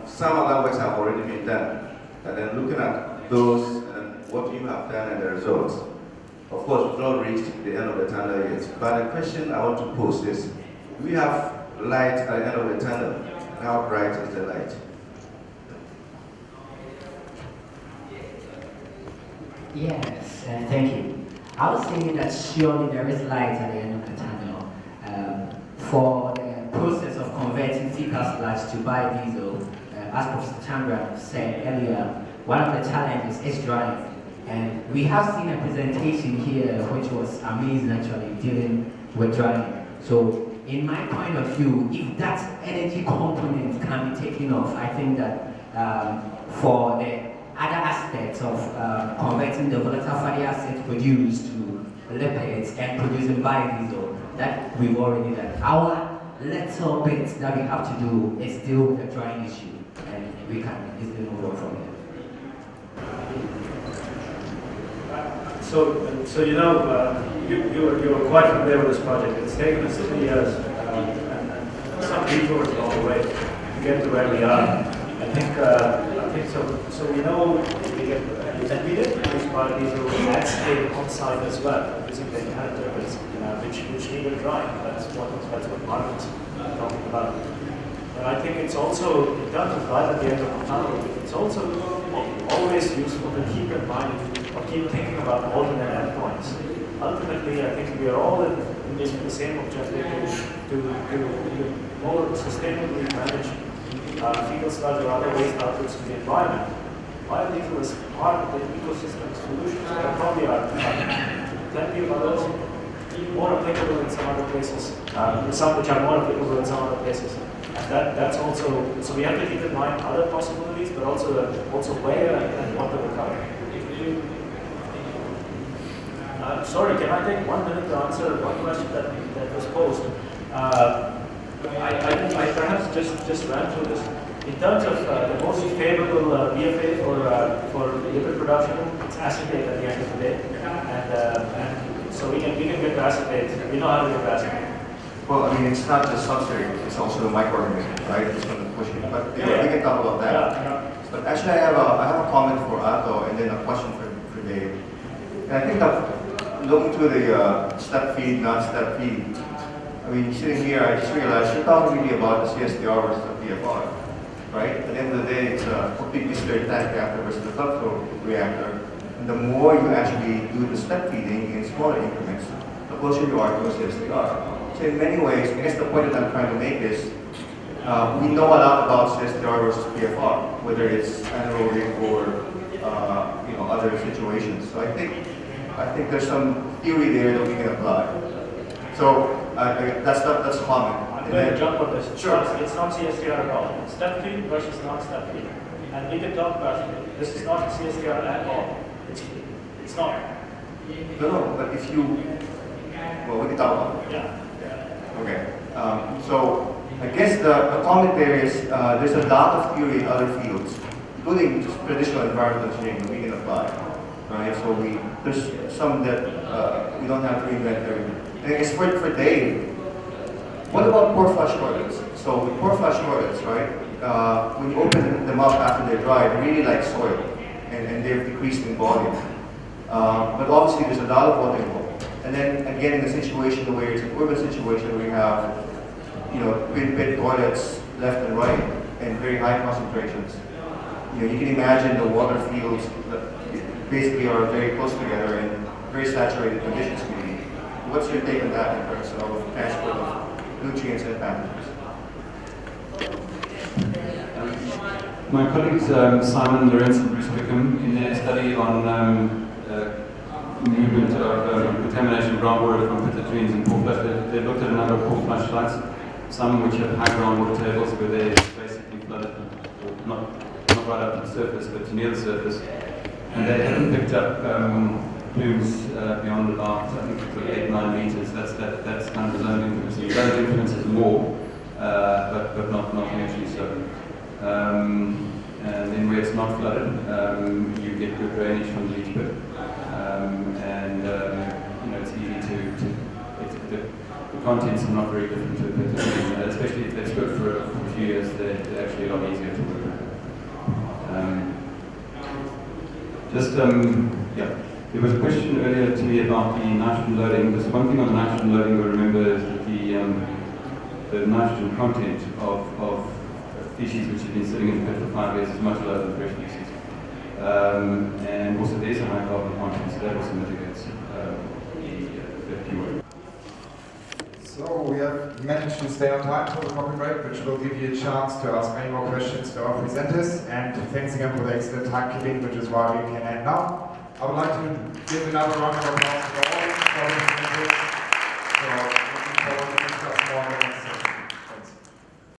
some other works have already been done, and then looking at those and what you have done and the results. Of course, we've not reached the end of the tunnel yet, but the question I want to pose is, do we have light at the end of the tunnel? And how bright is the light? Yes, thank you. I would say that surely there is light at the end of the tunnel. For the process of converting fecal sludge to biodiesel, as Professor Chandra said earlier, one of the challenges is drying. And we have seen a presentation here which was amazing actually dealing with drying. So in my point of view, if that energy component can be taken off, I think that for the other aspects of converting the volatile fatty acids produced to lipids and producing biodiesel, that we've already done. Our little bit that we have to do is deal with the drying issue, and we can easily move on from there. So you know, you are quite familiar with this project. It's taken us 3 years and some detours along the way to get to where we are. I think so. So we know we did produce biodiesel at scale on site as well, using the inherent turbines, which needed drying. That's what Martin's talking about. And I think it's also, in terms of light at the end of the tunnel, it's also always useful to keep in mind or keep thinking about alternate endpoints. Ultimately, I think we are all in the same objective to more sustainably manage fecal sludge or other waste outputs in the environment. Biodiesel is part of the ecosystem solution. There probably are plenty of others more applicable in some other places, some which are more applicable in some other places. And that's also, so we have to keep in mind other possibilities, but also where and what they will cover. Sorry, can I take 1 minute to answer one question that was posed? I perhaps just ran through this. In terms of the most favorable BFA for lipid production, it's acetate at the end of the day, and so we can get to acetate. We know how to get to acetate. Well, I mean, it's not just substrate; it's also the microorganism, right? It's going to push it. But we can talk about that. Yeah. But actually, I have a comment for Otto, and then a question for Dave. And I think that looking through the step feed, non-step feed. I mean, sitting here, I just realized you're talking really about the CSTR versus the PFR, right? At the end of the day, it's a completely stirred tank reactor versus the flood flow reactor. And the more you actually do the step feeding in smaller increments, the closer you are to a CSTR. So in many ways, I guess the point that I'm trying to make is, we know a lot about CSTR versus PFR, whether it's anaerobic or other situations. So I think there's some theory there that we can apply. So that's common. I'm going to jump on this. Sure. It's not CSTR at all. It's step field versus non-step field. And we can talk about it. This is not CSTR at all. It's not. No, but if you, well, we can talk about it. Yeah. Okay. So I guess the comment there is there's a lot of theory in other fields, including just traditional environmental engineering that we can apply. Right? So there's some that we don't have to reinvent everything. And I guess for Dave, what about pore flush toilets? So with pore flush toilets, right? When you open them up after they're dry, they're really like soil, and they've decreased in volume. But obviously there's a lot of water involved. And then again, in a situation where it's an urban situation where you have, twin-pit toilets left and right, and very high concentrations. You can imagine the water fields that basically are very close together and very saturated conditions. What's your take on that in terms of transport of nutrients and pathogens? My colleagues Simon Lorenz and Bruce Wickham, in their study on movement of contamination of groundwater from pit latrines and pore flush, they looked at a number of pore flush sites, some which have high groundwater tables where they're basically flooded, or not right up to the surface, but to near the surface, and they haven't picked up plumes beyond about, I think, 8-9 meters. That's kind of the zone influence. The zone influence is more, but not hugely so. And then where it's not flooded, you get good drainage from the leach pit, and it's easy the contents are not very different to a pit latrine, especially if they've stood for a few years. They're actually a lot easier to work with. There was a question earlier to me about the nitrogen loading. There's one thing on the nitrogen loading to remember is that the nitrogen content of species which have been sitting in the pit for 5 years is much lower than fresh species. And also there's a high carbon content, so that also mitigates the effect. So we have managed to stay on time for the coffee break, which will give you a chance to ask any more questions to our presenters. And thanks again for the excellent timekeeping, which is why we can end now. I would like to give another round of applause to all of the presenters.